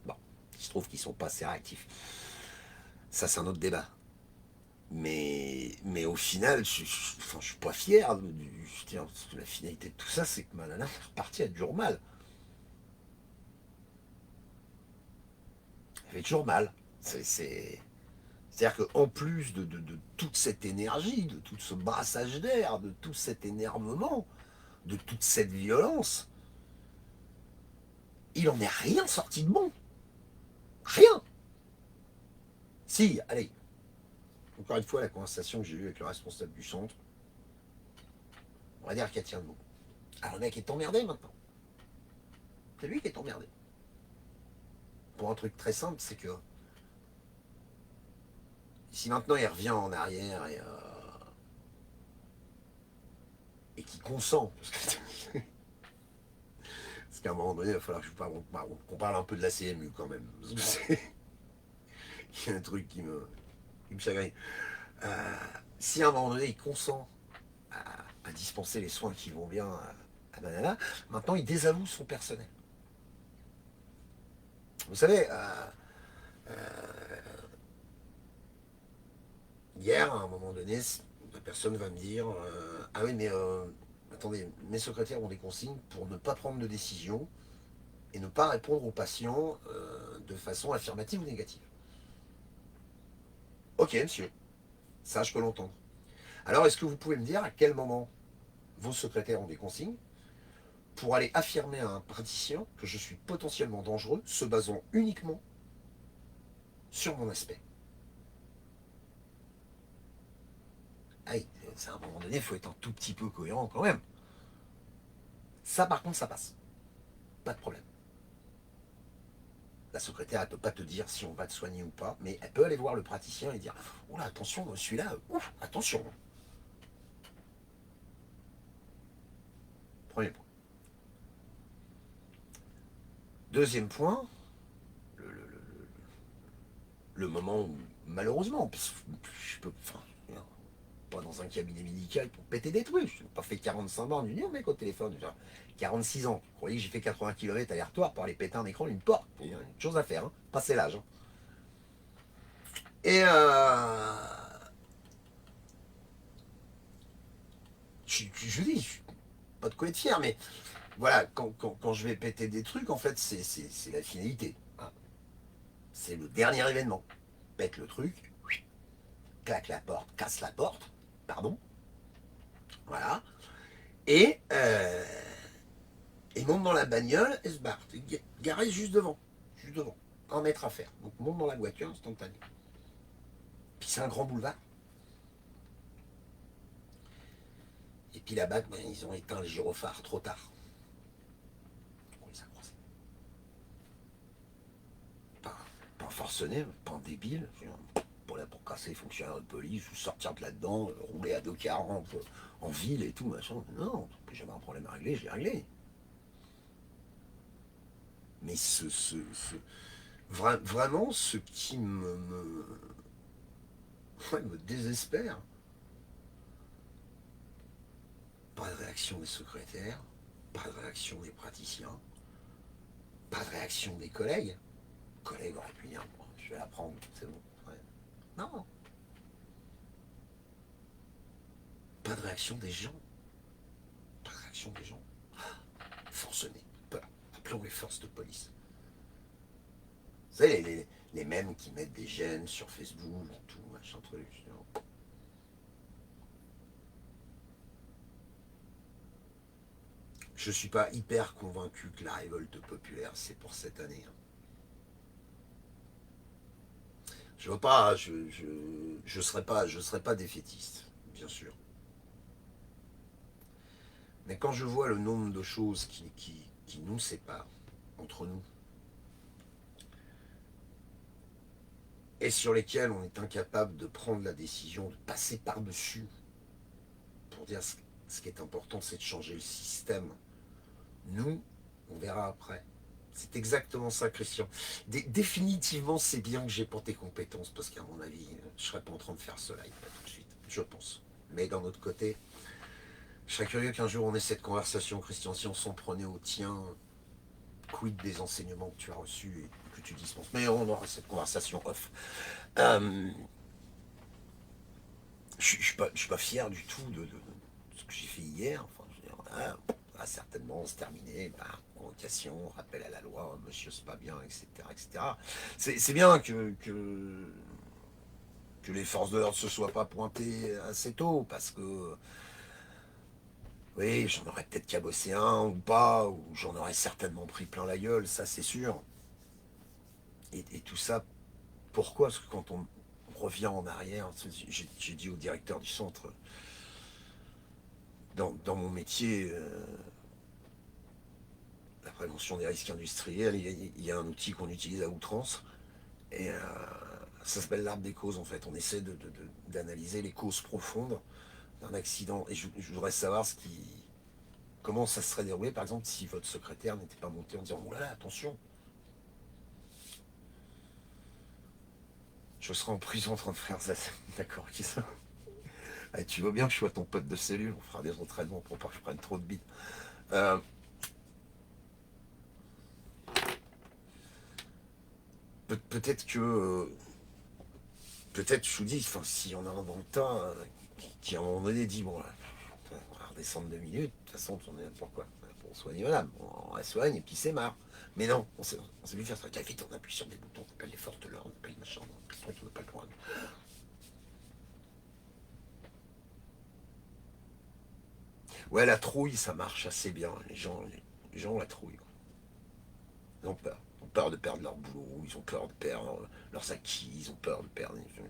Bon, il se trouve qu'ils sont pas assez réactifs. Ça, c'est un autre débat. Mais au final, enfin, je suis pas fier. La finalité de tout ça, c'est que ma nana est repartie à toujours mal. Elle fait toujours mal. C'est-à-dire qu'en plus de toute cette énergie, de tout ce brassage d'air, de tout cet énervement, de toute cette violence, il en est rien sorti de bon. Rien. Si, allez, encore une fois, la conversation que j'ai eue avec le responsable du centre, on va dire qu'elle tient debout. Alors le mec est emmerdé maintenant. C'est lui qui est emmerdé. Pour un truc très simple, c'est que si maintenant il revient en arrière et qu'il consent, parce qu'à un moment donné, il va falloir qu'on parle un peu de la CMU quand même. Parce que il y a un truc qui me chagrine. Euh, si à un moment donné il consent à dispenser les soins qui vont bien à Banana, maintenant il désavoue son personnel. Vous savez, hier, à un moment donné, la personne va me dire ah oui, mais attendez, mes secrétaires ont des consignes pour ne pas prendre de décision et ne pas répondre aux patients de façon affirmative ou négative. Ok, monsieur, ça je peux l'entendre. Alors, est-ce que vous pouvez me dire à quel moment vos secrétaires ont des consignes pour aller affirmer à un praticien que je suis potentiellement dangereux, se basant uniquement sur mon aspect? Aïe, à un moment donné, il faut être un tout petit peu cohérent quand même. Ça, par contre, ça passe. Pas de problème. La secrétaire, elle peut pas te dire si on va te soigner ou pas, mais elle peut aller voir le praticien et dire oh là, attention, celui-là, ouf, attention. Premier point. Deuxième point, le, le- le- le moment où, malheureusement, je peux, enfin, pas dans un cabinet médical pour péter des trucs. Je n'ai pas fait 45 bornes du mec au téléphone. Genre, 46 ans. Vous croyez que j'ai fait 80 km aller-retour pour aller péter un écran d'une porte? Il y a une chose à faire, hein. Passer l'âge. Hein. Et je dis, pas de quoi être fier, mais voilà, quand je vais péter des trucs, en fait, c'est la finalité. Hein. C'est le dernier événement. Pète le truc, claque la porte, casse la porte, pardon, voilà, et, euh, et monte dans la bagnole et se barre. Garé juste devant, un mètre à faire. Donc monte dans la voiture instantanément. c'est un grand boulevard. Et puis là-bas, ben, ils ont éteint le gyrophare trop tard. On les a croisés. Pas, pas un forcené, pas un débile. Pour casser les fonctionnaires de police, ou sortir de là-dedans, rouler à 2,40 en ville et tout, machin. Non, j'avais un problème à régler, je l'ai réglé. Mais vraiment, ce qui ouais, me désespère, pas de réaction des secrétaires, pas de réaction des praticiens, pas de réaction des collègues. Les collègues auraient pu dire, bon, je vais la prendre, c'est bon. Ouais. Non, pas de réaction des gens. Pas de réaction des gens. Forcené. Appelons les forces de police. Vous savez, les mêmes qui mettent des gènes sur Facebook, tout, machin truc. Je suis pas hyper convaincu que la révolte populaire, c'est pour cette année. Hein. Je veux pas, je serai pas défaitiste, bien sûr. Mais quand je vois le nombre de choses qui nous séparent entre nous, et sur lesquelles on est incapable de prendre la décision de passer par-dessus pour dire ce qui est important, c'est de changer le système. Nous, on verra après. C'est exactement ça, Christian. Définitivement, c'est bien que j'ai pour tes compétences, parce qu'à mon avis, je ne serais pas en train de faire ce live là, tout de suite, je pense. Mais d'un autre côté, je serais curieux qu'un jour on ait cette conversation, Christian, si on s'en prenait au tien, quid des enseignements que tu as reçus et que tu dispenses. Mais on aura cette conversation off. Euh, je suis pas fier du tout de ce que j'ai fait hier. Enfin, je veux dire, certainement se terminer par convocation, rappel à la loi, monsieur c'est pas bien, etc. etc. C'est bien que les forces de l'ordre se soient pas pointées assez tôt, parce que oui, j'en aurais peut-être cabossé un ou pas, ou j'en aurais certainement pris plein la gueule, ça c'est sûr. Et tout ça, pourquoi? Parce que quand on revient en arrière, j'ai dit au directeur du centre, dans mon métier, la prévention des risques industriels, il y a un outil qu'on utilise à outrance, et ça s'appelle l'arbre des causes en fait. On essaie d'analyser les causes profondes d'un accident, et je voudrais savoir comment ça serait déroulé, par exemple, si votre secrétaire n'était pas monté en disant « Oh là là, attention !» Je serais en prison en train de faire ça. D'accord, qui ça? Ah, tu veux bien que je sois ton pote de cellule, on fera des entraînements pour pas que je prenne trop de bites. Euh, peut-être que. Peut-être, je vous dis, enfin, s'il y en a un dans le tas qui à un moment donné dit bon, là, on va redescendre 2 minutes, de toute façon, on est là pourquoi? Pour soigner madame. On la soigne et puis c'est marre. Mais non, on s'est vu faire ça. Vite, on appuie sur des boutons, on appelle les forces de l'ordre, on appelle machin, on appelle pas le point. Ouais, la trouille, ça marche assez bien. Les gens la trouille. Ils ont peur. Ils ont peur de perdre leur boulot, ils ont peur de perdre leurs acquis, ils ont peur de perdre. C'est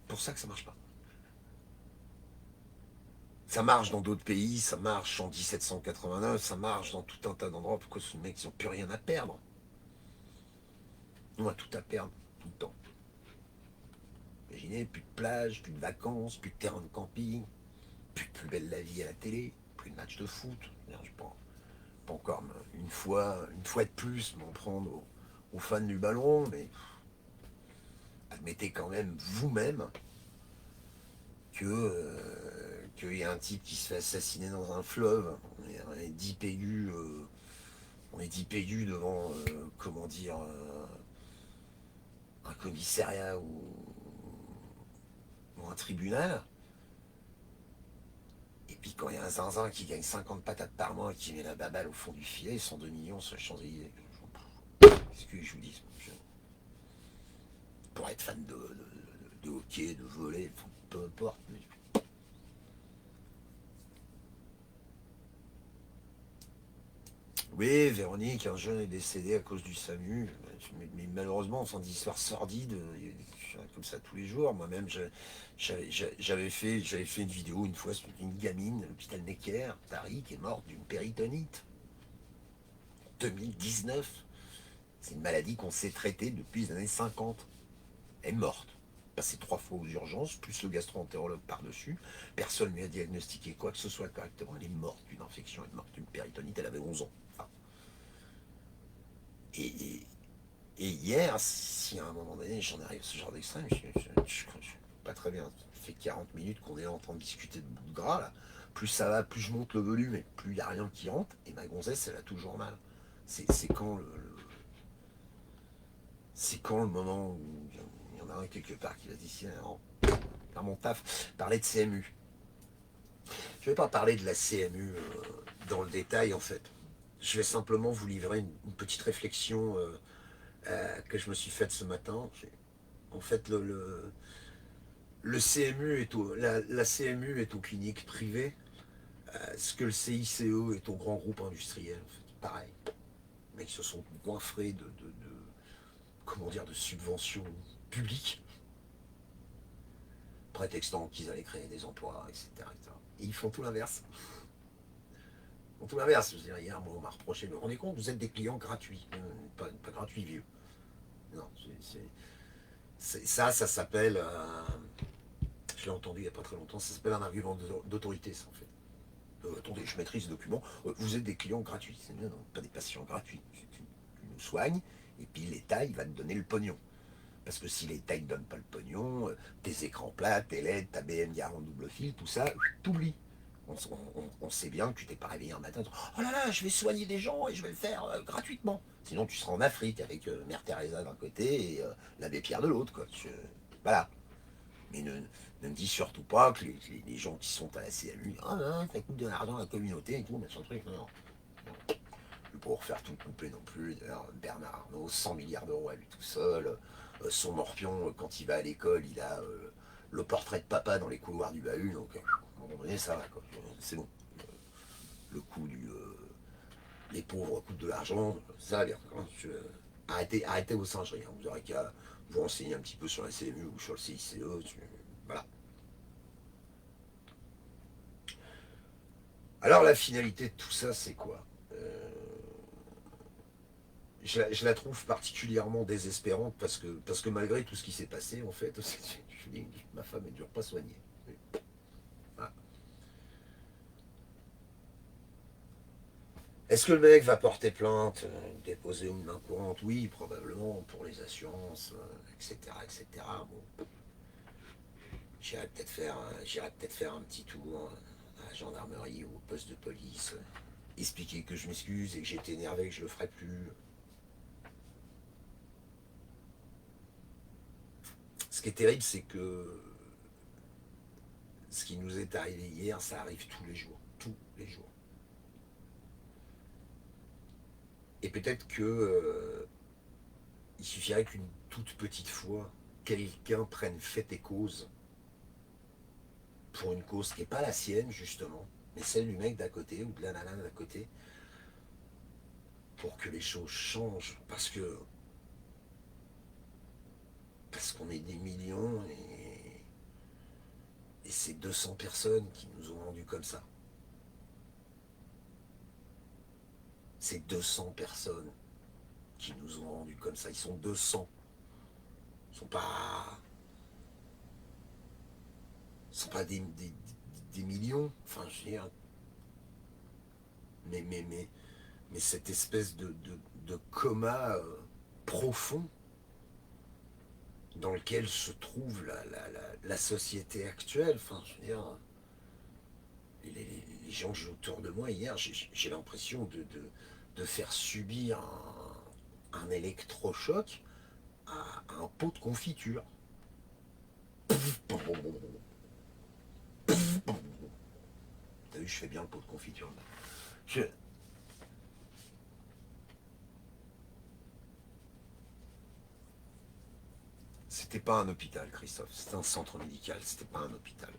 pour ça que ça marche pas. Ça marche dans d'autres pays, ça marche en 1789, ça marche dans tout un tas d'endroits. Pourquoi ce mec, ils n'ont plus rien à perdre? On a tout à perdre, tout le temps. Imaginez, plus de plage, plus de vacances, plus de terrain de camping, plus belle la vie à la télé, plus de matchs de foot. Je pense pas encore une fois de plus m'en prendre aux fans du ballon, mais admettez quand même vous-même qu'il y a un type qui se fait assassiner dans un fleuve. On est 10 pégus, devant, comment dire, un commissariat ou un tribunal. Et puis quand il y a un zinzin qui gagne 50 patates par mois et qui met la baballe au fond du filet, 102 millions sur les Champs-Élysées. Qu'est-ce que je vous dis? Pour être fan de hockey, de volley, peu importe. Oui, Véronique, un jeune est décédé à cause du SAMU. Mais malheureusement, enfin, des histoires sordides, il y a comme ça tous les jours. Moi-même, j'avais fait une vidéo une fois sur une gamine à l'hôpital Necker, Paris, qui est morte d'une péritonite. 2019. C'est une maladie qu'on sait traiter depuis les années 50. Elle est morte. Passé 3 fois aux urgences, plus le gastro-entérologue par-dessus. Personne ne lui a diagnostiqué quoi que ce soit correctement. Elle est morte d'une infection, elle est morte d'une péritonite, elle avait 11 ans. Enfin, et, et- et hier, si à un moment donné j'en arrive à ce genre d'extrême, je pas très bien. Ça fait 40 minutes qu'on est en train de discuter de bout de gras là. Plus ça va, plus je monte le volume et plus il n'y a rien qui rentre. Et ma gonzesse, elle a toujours mal. C'est quand c'est quand le moment où il y en a un quelque part qui va se dire, dans mon taf, parler de CMU. Je ne vais pas parler de la CMU dans le détail en fait. Je vais simplement vous livrer une petite réflexion que je me suis faite ce matin. En fait, le CMU la CMU est aux cliniques privées, ce que le CICE est aux grands groupes industriels. En fait. Pareil. Les mecs se sont goinfrés comment dire, de subventions publiques, prétextant qu'ils allaient créer des emplois, etc. etc. Et ils font tout l'inverse. Ils font tout l'inverse. Je veux dire, hier, moi, on m'a reproché, vous vous rendez compte, vous êtes des clients gratuits. Pas gratuits, vieux. Non, ça s'appelle, je l'ai entendu il n'y a pas très longtemps, ça s'appelle un argument d'autorité, ça, en fait. Attendez, je maîtrise ce document. Vous êtes des clients gratuits. Non, non, pas des patients gratuits. Tu nous soignes, et puis l'État, il va te donner le pognon. Parce que si l'État ne donne pas le pognon, tes écrans plats, tes LED, ta BM Garant double fil, tout ça, t'oublies. On sait bien que tu t'es pas réveillé un matin, oh là là, je vais soigner des gens et je vais le faire gratuitement. Sinon, tu seras en Afrique avec Mère Teresa d'un côté et l'abbé Pierre de l'autre. Quoi. Voilà. Mais ne me dis surtout pas que les gens qui sont à la CMU, ah non, ça coûte de l'argent à la communauté et tout, machin truc. Non, non. Je pour refaire tout couper non plus. D'ailleurs, Bernard Arnault, 100 milliards d'euros à lui tout seul. Son morpion, quand il va à l'école, il a le portrait de papa dans les couloirs du bahut. Donc, à un moment donné, ça va. C'est bon. Le coût les pauvres coûtent de l'argent. Ça va bien. Arrêtez vos singeries. Hein. Vous aurez qu'à vous renseigner un petit peu sur la CMU ou sur le CICE. Voilà. Alors, la finalité de tout ça, c'est quoi je la trouve particulièrement désespérante parce que malgré tout ce qui s'est passé, en fait, je dis, ma femme est dure pas soignée. Voilà. Est-ce que le mec va porter plainte, déposer une main courante? Oui, probablement, pour les assurances, etc. etc. Bon, j'irai peut-être faire un petit tour à la gendarmerie ou au poste de police, expliquer que je m'excuse et que j'étais énervé, que je le ferai plus. Ce qui est terrible, c'est que ce qui nous est arrivé hier, ça arrive tous les jours. Tous les jours. Et peut-être que il suffirait qu'une toute petite fois, quelqu'un prenne fait et cause pour une cause qui n'est pas la sienne, justement, mais celle du mec d'à côté ou de la nana d'à côté, pour que les choses changent. Parce qu'on est des millions et c'est 200 personnes qui nous ont rendus comme ça. C'est 200 personnes qui nous ont rendus comme ça. Ils sont 200. Ils sont pas des millions. Enfin, je veux dire, mais cette espèce de coma profond dans lequel se trouve la société actuelle. Enfin, je veux dire, les gens que j'ai autour de moi hier, j'ai l'impression de faire subir un électrochoc à un pot de confiture. T'as vu, je fais bien le pot de confiture. Je, c'était pas un hôpital, Christophe, c'était un centre médical, c'était pas un hôpital.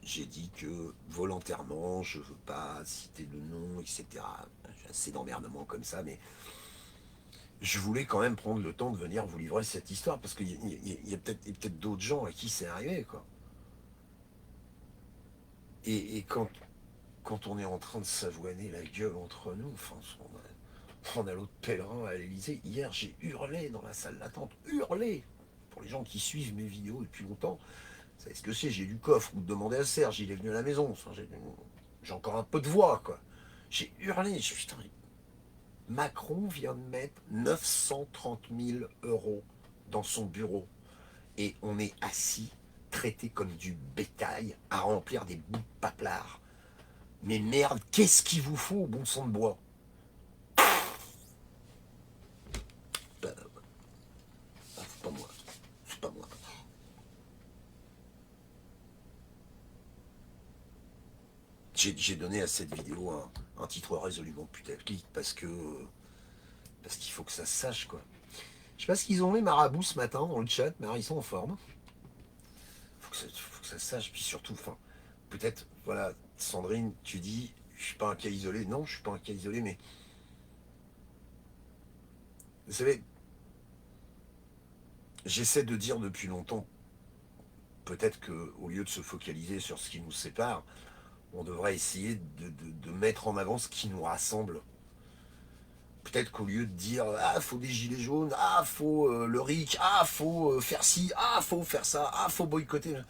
J'ai dit que volontairement, je veux pas citer de nom, etc. J'ai assez d'emmerdement comme ça, mais je voulais quand même prendre le temps de venir vous livrer cette histoire, parce qu'il y a peut-être d'autres gens à qui c'est arrivé, quoi. Et quand on est en train de s'avoiner la gueule entre nous, enfin, on a l'autre pèlerin à l'Elysée. Hier, j'ai hurlé dans la salle d'attente, hurlé. Pour les gens qui suivent mes vidéos depuis longtemps, vous savez ce que c'est, j'ai du coffre, ou demander à Serge, il est venu à la maison. Enfin, j'ai encore un peu de voix, quoi. J'ai hurlé, putain, Macron vient de mettre 930 000 € dans son bureau. Et on est assis, traité comme du bétail, à remplir des bouts de paplard. Mais merde, qu'est-ce qu'il vous faut au bon sang de bois? Bah, c'est pas moi. C'est pas moi. J'ai donné à cette vidéo un titre résolument putaclic parce qu'il faut que ça se sache, quoi. Je sais pas ce qu'ils ont mis Marabout ce matin dans le chat, mais alors, ils sont en forme. Faut que ça se sache, puis surtout, enfin, peut-être, voilà, Sandrine, tu dis, je suis pas un cas isolé. Non, je suis pas un cas isolé, mais vous savez, j'essaie de dire depuis longtemps, peut-être qu'au lieu de se focaliser sur ce qui nous sépare, on devrait essayer de mettre en avant ce qui nous rassemble. Peut-être qu'au lieu de dire ah faut des gilets jaunes, ah faut le RIC, ah faut faire ci, ah faut faire ça, ah faut boycotter.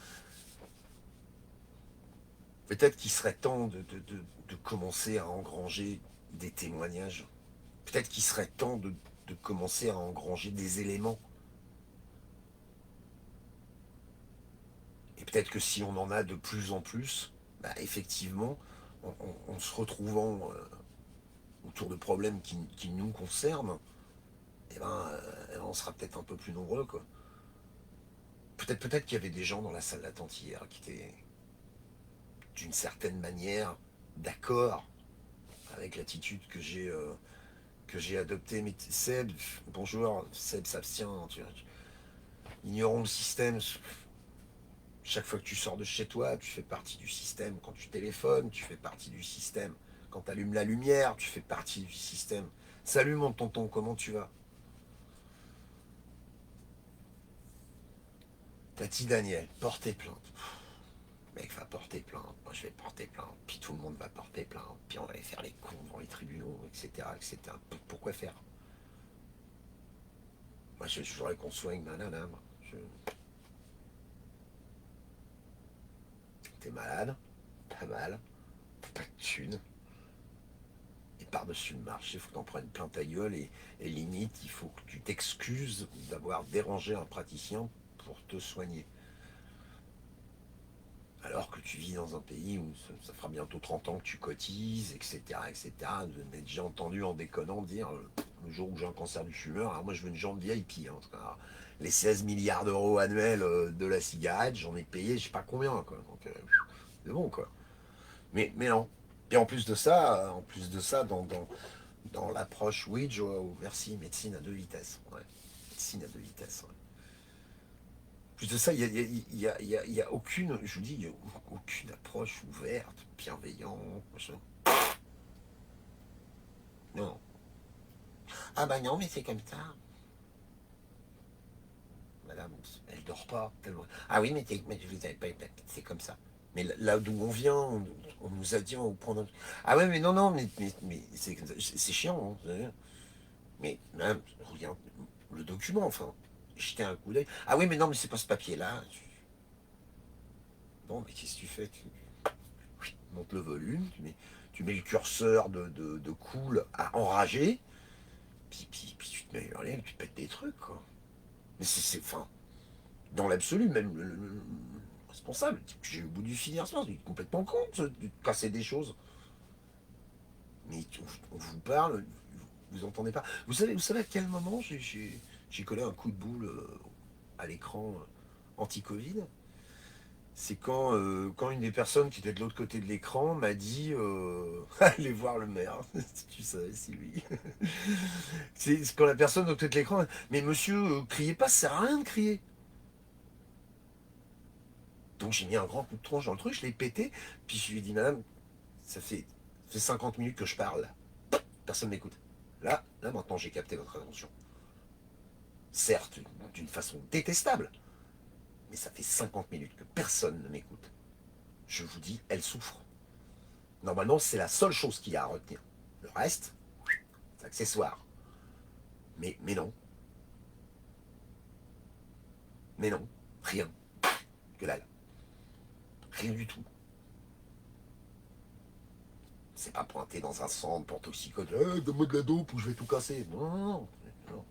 Peut-être qu'il serait temps de commencer à engranger des témoignages. Peut-être qu'il serait temps de commencer à engranger des éléments. Et peut-être que si on en a de plus en plus, bah, effectivement, en se retrouvant autour de problèmes qui nous concernent, on sera peut-être un peu plus nombreux, quoi. Peut-être qu'il y avait des gens dans la salle d'attente hier qui étaient d'une certaine manière d'accord avec l'attitude que j'ai adoptée. Mais Seb, bonjour, Seb s'abstient. Ignorons le système. Chaque fois que tu sors de chez toi, tu fais partie du système. Quand tu téléphones, tu fais partie du système. Quand tu allumes la lumière, tu fais partie du système. Salut mon tonton, comment tu vas? Tati Daniel, portez plainte. Mec va porter plainte, moi je vais porter plainte, puis tout le monde va porter plainte, puis on va aller faire les cons dans les tribunaux, etc. etc. Pourquoi faire? Moi je voudrais qu'on soigne ma nana. Moi. T'es malade, pas mal, pas de thunes, et par-dessus le marché, il faut que t'en prennes plein ta gueule, et limite, il faut que tu t'excuses d'avoir dérangé un praticien pour te soigner. Alors que tu vis dans un pays où ça fera bientôt 30 ans que tu cotises, etc., etc., vous avez déjà entendu en déconnant dire le jour où j'ai un cancer du fumeur, alors moi je veux une jambe VIP, hein, en tout cas, les 16 milliards d'euros annuels de la cigarette, j'en ai payé je sais pas combien, quoi. Donc c'est bon, quoi. Mais non. Et en plus de ça, dans l'approche, oui, Joao, merci, médecine à deux vitesses. Ouais. Médecine à deux vitesses, ouais. Plus de ça, il y a aucune, je vous dis, il n'y a aucune approche ouverte, bienveillante, machin. Non. Ah bah non, mais c'est comme ça. Madame, elle dort pas tellement. Ah oui, mais vous avez pas, c'est comme ça. Mais là d'où on vient, on nous a dit on prendre. Ah ouais, mais non, non, mais c'est chiant, hein, vous savez. Mais même, regarde le document, enfin, jeter un coup d'œil. Ah oui, mais non, mais c'est pas ce papier-là. Bon, mais qu'est-ce que tu fais? Tu montes le volume, tu mets le curseur de cool à enrager, puis tu te mets à hurler, tu te pètes des trucs, quoi. Mais enfin, dans l'absolu, même le responsable, j'ai au bout du fil hier soir, il est complètement con de casser des choses. Mais on vous parle, vous entendez pas. Vous savez à quel moment j'ai collé un coup de boule à l'écran anti-Covid? C'est quand une des personnes qui était de l'autre côté de l'écran m'a dit allez voir le maire. Si tu savais, c'est lui. C'est quand la personne de l'autre côté de l'écran, mais monsieur, criez pas, ça sert à rien de crier. Donc j'ai mis un grand coup de tronche dans le truc, je l'ai pété, puis je lui ai dit, madame, ça fait 50 minutes que je parle, là. Personne m'écoute. Là, maintenant, j'ai capté votre attention. Certes, d'une façon détestable, mais ça fait 50 minutes que personne ne m'écoute. Je vous dis, elle souffre. Normalement, c'est la seule chose qu'il y a à retenir. Le reste, c'est accessoire. Mais non, mais non, rien. Que dalle. Rien du tout. C'est pas pointé dans un centre pour toxicote. Donne-moi de la dope ou je vais tout casser. Non, non, non. Non.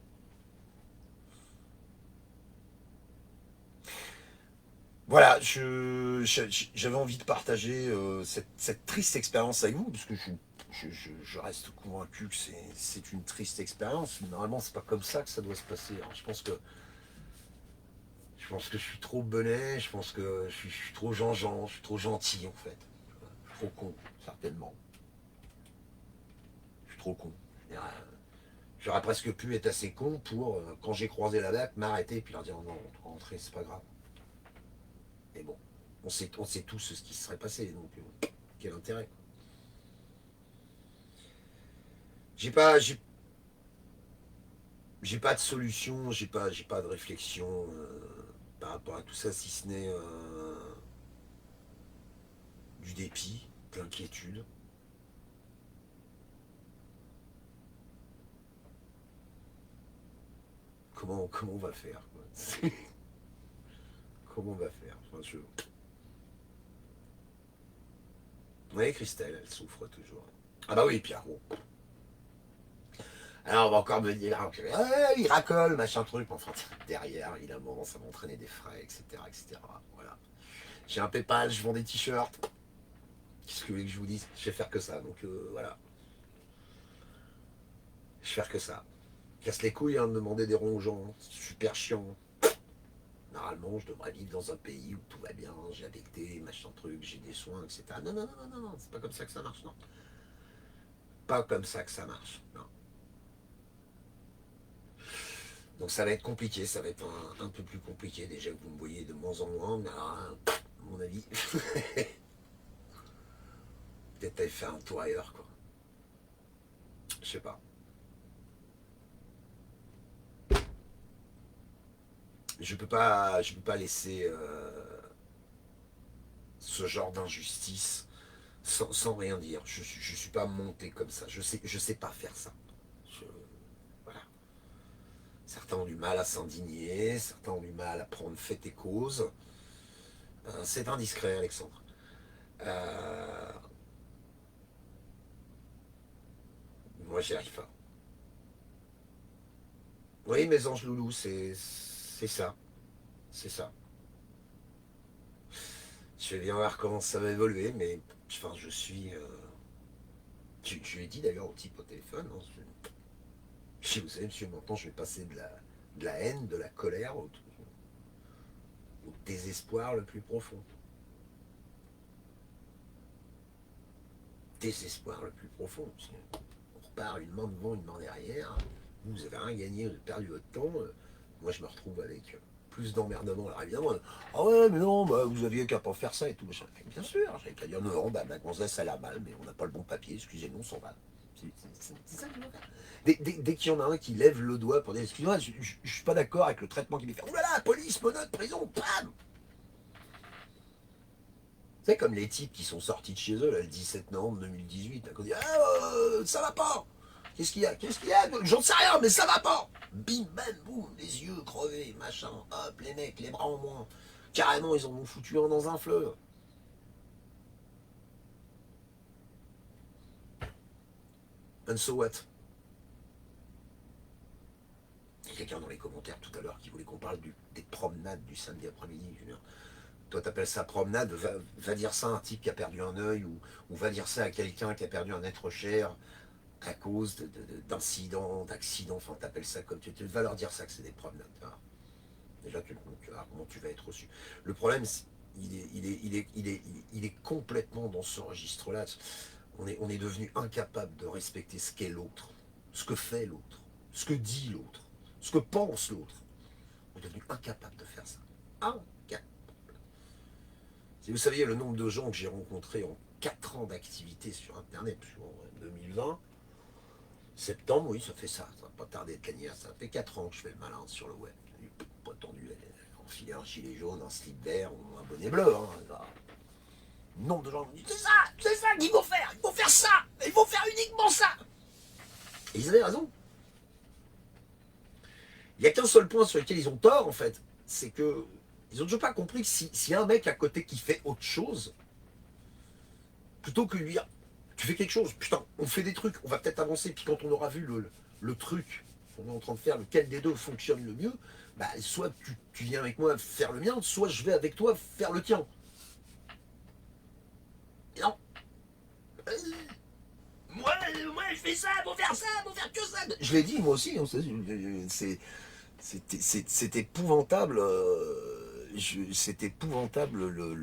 Voilà, j'avais envie de partager cette triste expérience avec vous, parce que je reste convaincu que c'est une triste expérience. Normalement, c'est pas comme ça que ça doit se passer. Alors, je pense que je suis trop benet, je pense que je suis trop Jean-Jean, je suis trop gentil en fait. Je suis trop con, certainement. Je suis trop con. J'aurais presque pu être assez con pour, quand j'ai croisé la date, m'arrêter et puis leur dire non, rentrer, c'est pas grave. Mais bon, on sait tous ce qui se serait passé, donc quel intérêt. J'ai pas, j'ai, j'ai pas de solution, j'ai pas de réflexion par rapport à tout ça, si ce n'est du dépit, de l'inquiétude. Comment on va faire quoi. Comment on va faire enfin, Oui, Christelle, elle souffre toujours. Ah bah oui, Pierre. Bon. Alors on va encore me dire, ah, il racole, machin truc, enfin derrière, évidemment, ça va entraîner des frais, etc. etc. Voilà. J'ai un PayPal, je vends des t-shirts. Qu'est-ce que vous voulez que je vous dise? Je vais faire que ça, donc voilà. Je vais faire que ça. Casse les couilles hein, de demander des ronds aux gens, c'est super chiant. Normalement, je devrais vivre dans un pays où tout va bien, j'ai affecté, machin truc, j'ai des soins, etc. Non, non, non, non, non, c'est pas comme ça que ça marche, non. Pas comme ça que ça marche, non. Donc ça va être compliqué, ça va être un peu plus compliqué. Déjà que vous me voyez de moins en moins, mais alors, hein, à mon avis, peut-être aller faire un tour ailleurs, quoi. Je sais pas. Je peux pas laisser ce genre d'injustice sans rien dire. Je suis pas monté comme ça. Je sais pas faire ça. Je- voilà. Certains ont du mal à s'indigner, certains ont du mal à prendre fait et cause. C'est indiscret, Alexandre. Euh, Moi, j'y arrive pas. Oui, mes anges loulous, c'est ça. C'est ça. Je vais bien voir comment ça va évoluer, mais enfin, je suis. Je lui ai dit d'ailleurs au type au téléphone, hein, vous savez, monsieur, maintenant je vais passer de la haine, de la colère au désespoir le plus profond. Désespoir le plus profond. Parce on repart une main devant, une main derrière. Vous avez rien gagné, vous avez perdu votre temps. Moi, je me retrouve avec plus d'emmerdement. Alors évidemment, ah ouais, mais non, bah, vous aviez qu'à pas faire ça et tout. Bien sûr, j'avais qu'à dire non, bah, ma gonzesse, elle a mal, mais on n'a pas le bon papier, excusez-nous, on s'en va. C'est ça que je veux faire. Dès qu'il y en a un qui lève le doigt pour dire excusez-moi, je suis pas d'accord avec le traitement qu'il est fait. Ouh là là, police, menottes, prison, bam. C'est comme les types qui sont sortis de chez eux là, le 17 novembre 2018, là, qu'on dit ah, ça va pas. Qu'est-ce qu'il y a? Qu'est-ce qu'il y a? J'en sais rien, mais ça va pas. Bim, bam, boum, les yeux crevés, machin. Hop, les mecs, les bras en moins. Carrément, ils en ont foutu un dans un fleuve. And so what? Il y a quelqu'un dans les commentaires tout à l'heure qui voulait qu'on parle des promenades du samedi après-midi. Toi, t'appelles ça promenade, va dire ça à un type qui a perdu un œil ou va dire ça à quelqu'un qui a perdu un être cher à cause d'incidents, d'accidents, enfin t'appelles ça comme tu vas leur dire ça que c'est des promenades. Hein. Déjà, tu vas comment tu vas être reçu. Le problème, il est complètement dans ce registre-là. On est devenu incapable de respecter ce qu'est l'autre, ce que fait l'autre, ce que dit l'autre, ce que pense l'autre. On est devenu incapable de faire ça. Incapable. Si vous saviez le nombre de gens que j'ai rencontrés en 4 ans d'activité sur Internet, en 2020, septembre, oui, ça fait ça. Ça va pas tarder de gagner. Ça fait 4 ans que je fais le malin sur le web. Pas tendu, enfiler un gilet jaune, un slip vert ou un bonnet bleu. Hein. Nombre de gens me disent c'est ça qu'il faut faire. Il faut faire ça. Il faut faire uniquement ça. Et ils avaient raison. Il n'y a qu'un seul point sur lequel ils ont tort, en fait. C'est que ils ont toujours pas compris que s'il y a un mec à côté qui fait autre chose, plutôt que lui dire tu fais quelque chose, putain, on fait des trucs, on va peut-être avancer, puis quand on aura vu le truc qu'on est en train de faire, lequel des deux fonctionne le mieux, bah, soit tu viens avec moi faire le mien, soit je vais avec toi faire le tien. Et non. Euh, moi, je fais ça, faut faire que ça. Je l'ai dit, moi aussi, hein, c'est épouvantable. C'est épouvantable le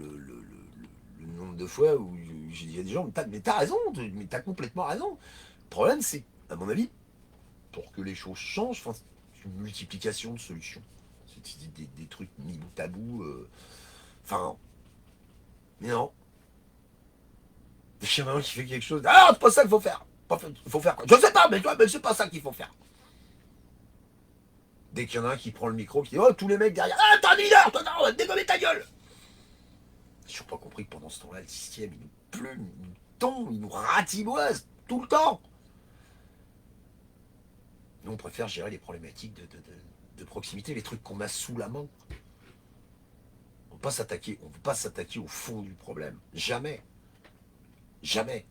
nombre de fois où j'ai dit à des gens, mais t'as raison, mais t'as complètement raison. Le problème, c'est, à mon avis, pour que les choses changent, enfin, c'est une multiplication de solutions. C'est des trucs mis bout à bout. Enfin, mais non. Il y en a un qui fait quelque chose. Ah, c'est pas ça qu'il faut faire. Il faut faire quoi? Je sais pas, mais toi, mais c'est pas ça qu'il faut faire. Dès qu'il y en a un qui prend le micro, qui dit oh, tous les mecs derrière, ah, t'es un leader, toi, non, on va te dégommer ta gueule. Ils n'ont pas compris que pendant ce temps-là, le système, il nous plume, il nous tombe, il nous ratiboise tout le temps. Nous, on préfère gérer les problématiques de proximité, les trucs qu'on a sous la main. On ne peut pas s'attaquer au fond du problème. Jamais. Jamais.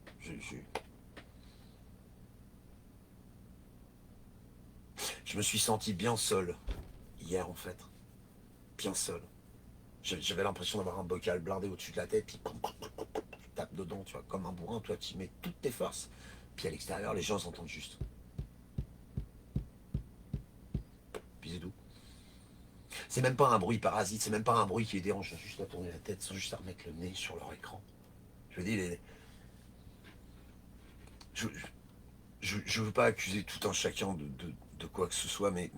Je me suis senti bien seul hier, en fait. Bien seul. J'avais l'impression d'avoir un bocal blindé au-dessus de la tête, puis tu tapes dedans, tu vois, comme un bourrin, toi, tu mets toutes tes forces. Puis à l'extérieur, les gens s'entendent juste. Puis c'est tout. C'est même pas un bruit parasite, c'est même pas un bruit qui les dérange, juste à tourner la tête, sans juste à remettre le nez sur leur écran. Je veux dire, je veux pas accuser tout un chacun de quoi que ce soit, mais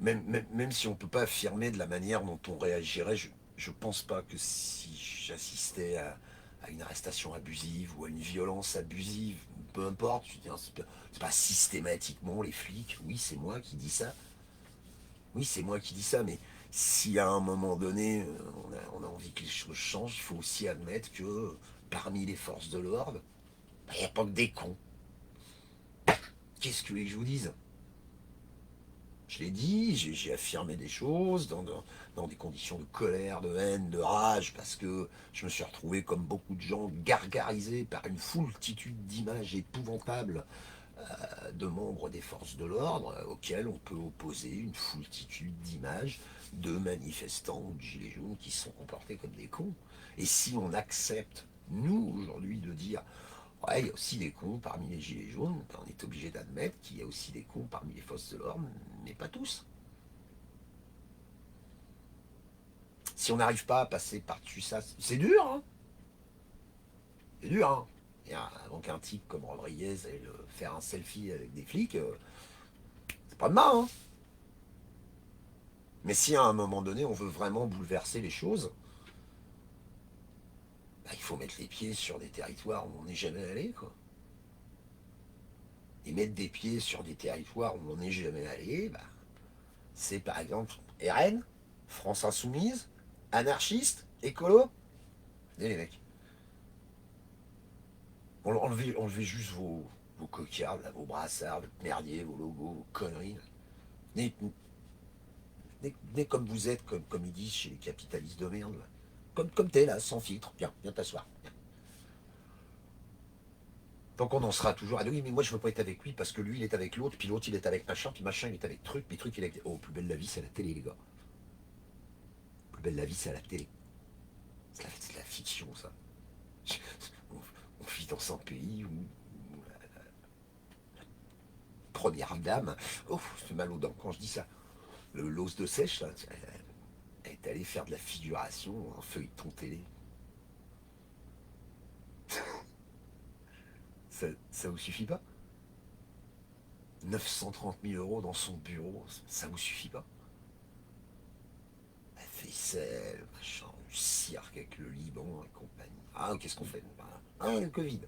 même si on peut pas affirmer de la manière dont on réagirait, je pense pas que si j'assistais à une arrestation abusive ou à une violence abusive, peu importe, je veux dire, c'est pas systématiquement les flics, oui c'est moi qui dis ça, oui c'est moi qui dis ça, mais si à un moment donné on a envie que les choses changent, il faut aussi admettre que parmi les forces de l'ordre, il n'y a pas que des cons. Qu'est-ce que vous voulez que je vous dise? Je l'ai dit, j'ai affirmé des choses dans des conditions de colère, de haine, de rage, parce que je me suis retrouvé, comme beaucoup de gens, gargarisé par une foultitude d'images épouvantables de membres des forces de l'ordre, auxquels on peut opposer une foultitude d'images de manifestants ou de gilets jaunes qui se sont comportés comme des cons. Et si on accepte, nous, aujourd'hui, de dire ouais, il y a aussi des cons parmi les gilets jaunes. On est obligé d'admettre qu'il y a aussi des cons parmi les forces de l'ordre, mais pas tous. Si on n'arrive pas à passer par-dessus ça, c'est dur, hein. C'est dur, hein. Et avant qu'un type comme Rodriguez aille faire un selfie avec des flics, c'est pas demain, hein. Mais si à un moment donné on veut vraiment bouleverser les choses, bah, il faut mettre les pieds sur des territoires où on n'est jamais allé, quoi. Et mettre des pieds sur des territoires où on n'est jamais allé, bah, c'est par exemple RN, France Insoumise, anarchiste, écolo. Et les mecs, enlevez juste vos cocardes, là, vos brassards, votre merdier, vos logos, vos conneries. Venez comme vous êtes, comme ils disent chez les capitalistes de merde. Là. Comme t'es là, sans filtre. Viens t'asseoir. Tant qu'on en sera toujours à oui, mais moi je veux pas être avec lui parce que lui il est avec l'autre, puis l'autre il est avec machin, puis machin il est avec truc, puis truc il est avec. Oh, plus belle la vie c'est la télé, les gars. Plus belle la vie c'est la télé. C'est de la fiction, ça. On vit dans un pays où première dame. Oh, je fais mal aux dents quand je dis ça. L'os de sèche, là, elle est allée faire de la figuration en feuilleton télé. Ça vous suffit pas? 930 000 euros dans son bureau, ça vous suffit pas? Bruxelles, machin, du cirque avec le Liban et compagnie. Ah, qu'est-ce qu'on fait? Ah, le Covid.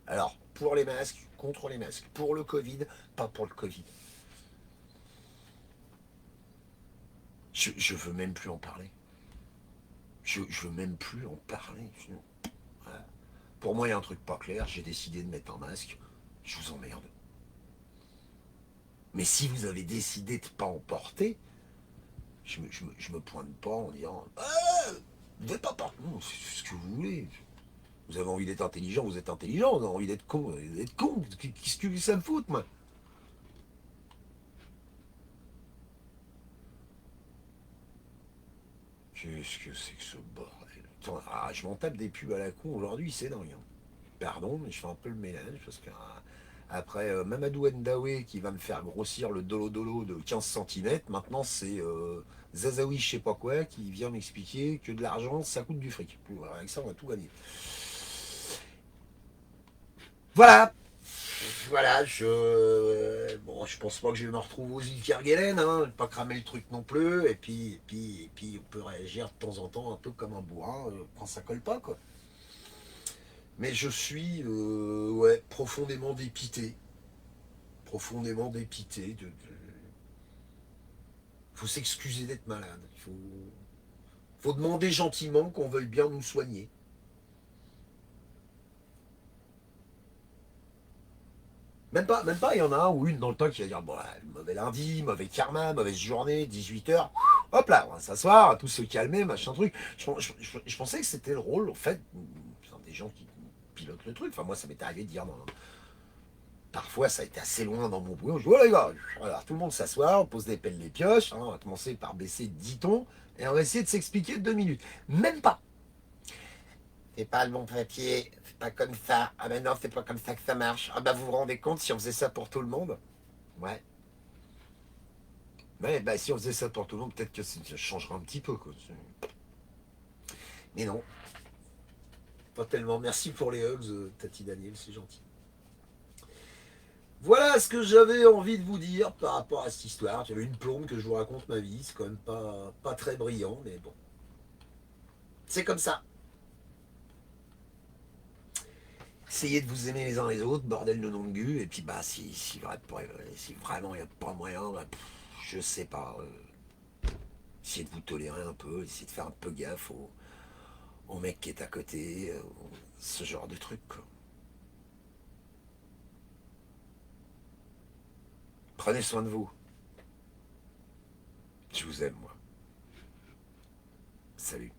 Alors, pour les masques, contre les masques. Pour le Covid, pas pour le Covid. Je veux même plus en parler. Je veux même plus en parler. Voilà. Pour moi, il y a un truc pas clair. J'ai décidé de mettre un masque. Je vous emmerde. Mais si vous avez décidé de pas en porter, je me pointe pas en disant ah, vous n'êtes pas porter. Non, c'est ce que vous voulez. Vous avez envie d'être intelligent, vous êtes intelligent. Vous avez envie d'être con, vous êtes con. Qu'est-ce que ça me fout, moi? Qu'est-ce que c'est que ce bordel? Attends, je m'en tape des pubs à la con aujourd'hui, c'est dingue, hein. Pardon, mais je fais un peu le ménage parce que après Mamadou Ndawe qui va me faire grossir le dolo dolo de 15 centimètres, maintenant c'est Zazaoui je sais pas quoi qui vient m'expliquer que de l'argent ça coûte du fric. Voilà, avec ça on va tout gagner. Voilà, voilà, bon, je pense pas que je vais me retrouver aux îles Kerguelen, hein, pas cramer le truc non plus, et puis on peut réagir de temps en temps un peu comme un bourrin quand ça colle pas, quoi. Mais je suis ouais, profondément dépité. Faut s'excuser d'être malade. Faut demander gentiment qu'on veuille bien nous soigner. Même pas, il y en a un ou une dans le temps qui va dire bon, mauvais lundi, mauvais karma, mauvaise journée, 18h. Hop là, on va s'asseoir, tous se calmer, machin truc. Je pensais que c'était le rôle, en fait, des gens qui pilotent le truc. Enfin, moi, ça m'est arrivé de dire non. Parfois, ça a été assez loin dans mon boulot. Je dis, oh les gars, alors tout le monde s'assoit, on pose des pelles les pioches, hein, on va commencer par baisser 10 tons, et on va essayer de s'expliquer 2 minutes. Même pas. C'est pas le bon papier, c'est pas comme ça. Ah ben non, c'est pas comme ça que ça marche. Ah ben vous vous rendez compte si on faisait ça pour tout le monde? Ouais. Ouais, bah si on faisait ça pour tout le monde, peut-être que ça changerait un petit peu, quoi. Mais non, pas tellement. Merci pour les hugs, Tati Daniel, c'est gentil. Voilà ce que j'avais envie de vous dire par rapport à cette histoire. J'avais une plombe que je vous raconte ma vie. C'est quand même pas très brillant, mais bon. C'est comme ça. Essayez de vous aimer les uns les autres, bordel de nom de gu. Et puis, bah, si vraiment il n'y a pas moyen, bah, je sais pas. Essayez de vous tolérer un peu, essayez de faire un peu gaffe au mec qui est à côté, ce genre de truc, quoi. Prenez soin de vous. Je vous aime, moi. Salut.